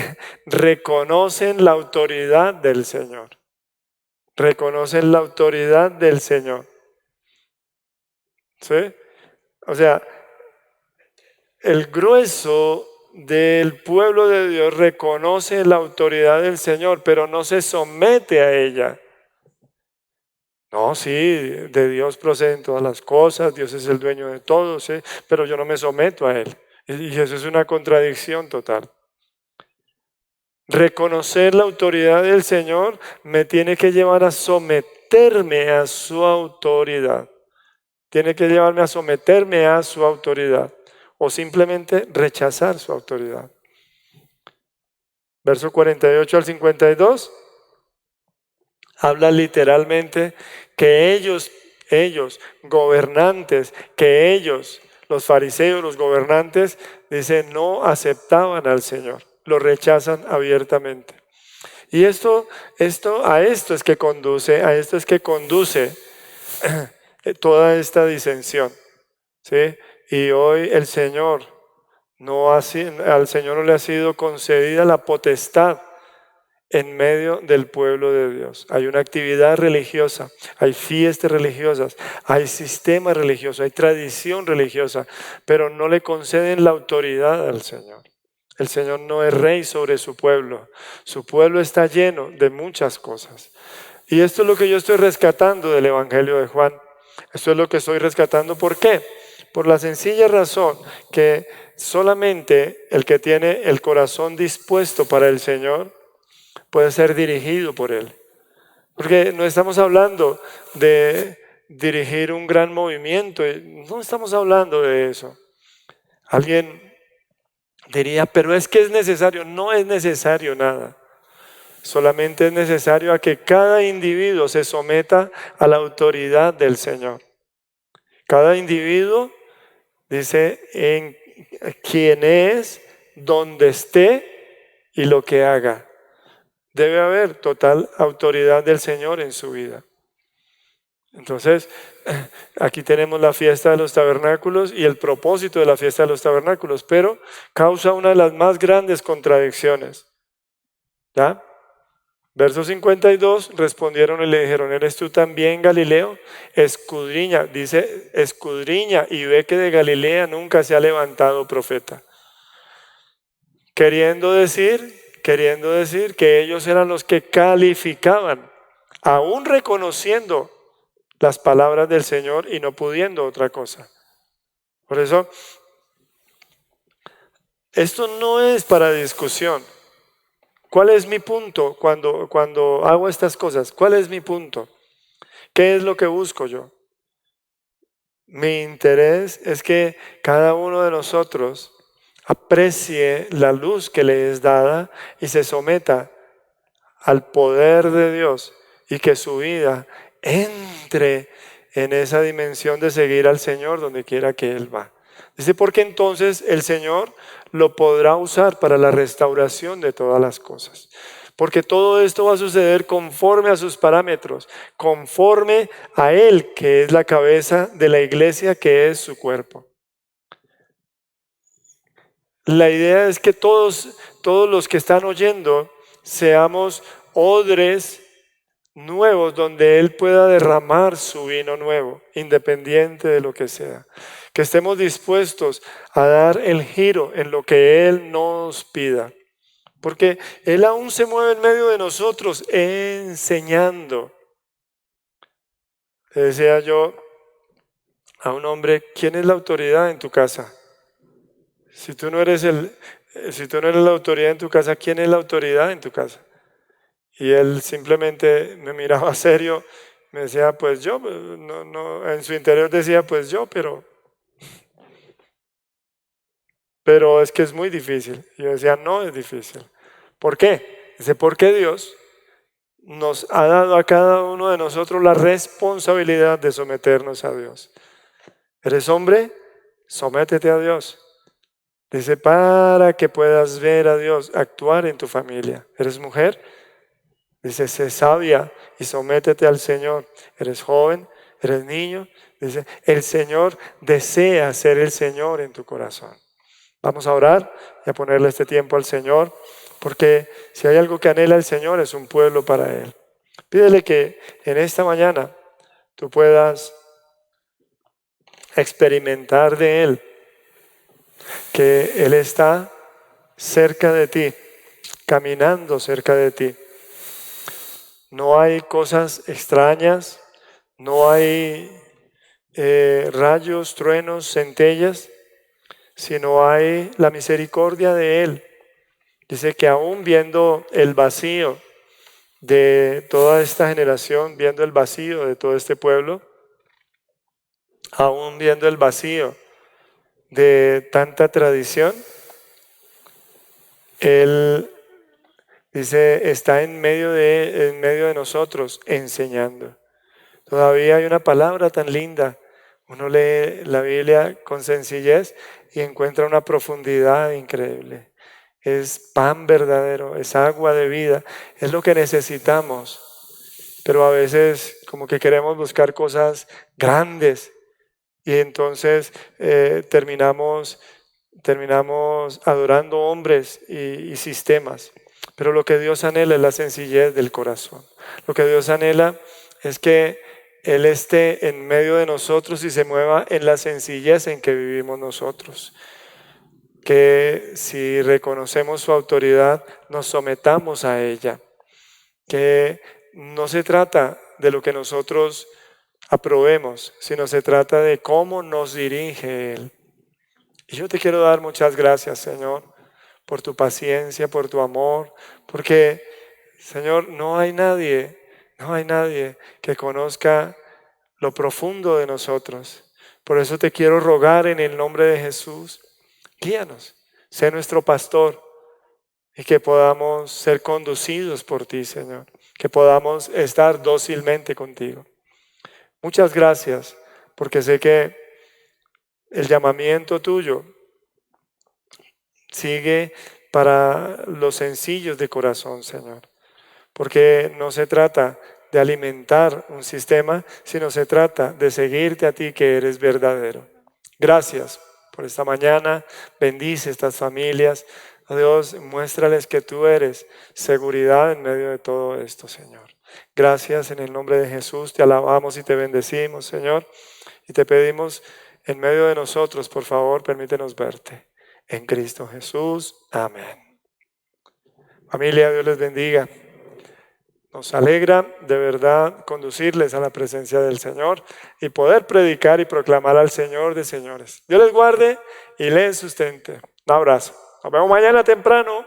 Speaker 4: reconocen la autoridad del Señor. Reconocen la autoridad del Señor. ¿Sí? O sea, el grueso del pueblo de Dios reconoce la autoridad del Señor, pero no se somete a ella. No, sí, de Dios proceden todas las cosas, Dios es el dueño de todo, ¿sí? Pero yo no me someto a Él. Y eso es una contradicción total. Reconocer la autoridad del Señor me tiene que llevar a someterme a su autoridad. Tiene que llevarme a someterme a su autoridad o simplemente rechazar su autoridad. Verso 48 al 52 habla literalmente que ellos gobernantes, los fariseos, los gobernantes, dice, no aceptaban al Señor, lo rechazan abiertamente. Y a esto es que conduce toda esta disensión, ¿sí? Y hoy al Señor no le ha sido concedida la potestad en medio del pueblo de Dios. Hay una actividad religiosa, hay fiestas religiosas, hay sistema religioso, hay tradición religiosa, pero no le conceden la autoridad al Señor. El Señor no es rey sobre su pueblo. Su pueblo está lleno de muchas cosas. Y esto es lo que yo estoy rescatando del Evangelio de Juan. Esto es lo que estoy rescatando. ¿Por qué? Por la sencilla razón que solamente el que tiene el corazón dispuesto para el Señor puede ser dirigido por Él. Porque no estamos hablando de dirigir un gran movimiento, no estamos hablando de eso. Alguien diría, pero es que es necesario. No es necesario nada. Solamente es necesario a que cada individuo se someta a la autoridad del Señor. Cada individuo dice en quién es, dónde esté y lo que haga. Debe haber total autoridad del Señor en su vida. Entonces, aquí tenemos la fiesta de los tabernáculos y el propósito de la fiesta de los tabernáculos, pero causa una de las más grandes contradicciones. ¿Ya? Verso 52, respondieron y le dijeron, ¿eres tú también Galileo? Escudriña y ve que de Galilea nunca se ha levantado profeta. Queriendo decir que ellos eran los que calificaban aún reconociendo las palabras del Señor y no pudiendo otra cosa. Por eso, esto no es para discusión. ¿Cuál es mi punto cuando hago estas cosas? ¿Cuál es mi punto? ¿Qué es lo que busco yo? Mi interés es que cada uno de nosotros aprecie la luz que le es dada y se someta al poder de Dios y que su vida entre en esa dimensión de seguir al Señor donde quiera que Él va. Dice, porque entonces el Señor lo podrá usar para la restauración de todas las cosas. Porque todo esto va a suceder conforme a sus parámetros, conforme a Él, que es la cabeza de la iglesia, que es su cuerpo. La idea es que todos los que están oyendo seamos odres nuevos donde Él pueda derramar su vino nuevo, independiente de lo que sea. Que estemos dispuestos a dar el giro en lo que Él nos pida. Porque Él aún se mueve en medio de nosotros enseñando. Le decía yo a un hombre, ¿quién es la autoridad en tu casa? Si tú no eres la autoridad en tu casa, ¿quién es la autoridad en tu casa? Y él simplemente me miraba serio, me decía, pues yo, no, en su interior decía, pues yo, pero es que es muy difícil. Y yo decía, no es difícil. ¿Por qué? Dice, porque Dios nos ha dado a cada uno de nosotros la responsabilidad de someternos a Dios. ¿Eres hombre? Sométete a Dios. Dice, para que puedas ver a Dios actuar en tu familia. ¿Eres mujer? Dice, sé sabia y sométete al Señor. ¿Eres joven? ¿Eres niño? Dice, el Señor desea ser el Señor en tu corazón. Vamos a orar y a ponerle este tiempo al Señor, porque si hay algo que anhela el Señor es un pueblo para Él. Pídele que en esta mañana tú puedas experimentar de Él, que Él está cerca de ti, caminando cerca de ti. No hay cosas extrañas, no hay rayos, truenos, centellas, sino hay la misericordia de Él. Dice que aún viendo el vacío de toda esta generación, viendo el vacío de todo este pueblo, aún viendo el vacío de tanta tradición, Él dice, está en medio de nosotros enseñando. Todavía hay una palabra tan linda. Uno lee la Biblia con sencillez y encuentra una profundidad increíble. Es pan verdadero, es agua de vida, es lo que necesitamos. Pero a veces como que queremos buscar cosas grandes y entonces terminamos adorando hombres y sistemas. Pero lo que Dios anhela es la sencillez del corazón. Lo que Dios anhela es que Él esté en medio de nosotros y se mueva en la sencillez en que vivimos nosotros. Que si reconocemos su autoridad, nos sometamos a ella. Que no se trata de lo que nosotros aprobemos, sino se trata de cómo nos dirige Él. Y yo te quiero dar muchas gracias, Señor, por tu paciencia, por tu amor, porque, Señor, no hay nadie que conozca lo profundo de nosotros. Por eso te quiero rogar en el nombre de Jesús, guíanos, sé nuestro pastor y que podamos ser conducidos por ti, Señor, que podamos estar dócilmente contigo. Muchas gracias, porque sé que el llamamiento tuyo sigue para los sencillos de corazón, Señor, porque no se trata de alimentar un sistema, sino se trata de seguirte a ti que eres verdadero. Gracias por esta mañana, bendice estas familias. Oh Dios, muéstrales que tú eres seguridad en medio de todo esto, Señor. Gracias en el nombre de Jesús, te alabamos y te bendecimos, Señor, y te pedimos en medio de nosotros, por favor, permítenos verte. En Cristo Jesús, amén. Familia, Dios les bendiga. Nos alegra de verdad conducirles a la presencia del Señor y poder predicar y proclamar al Señor de señores. Dios les guarde y les sustente. Un abrazo. Nos vemos mañana temprano.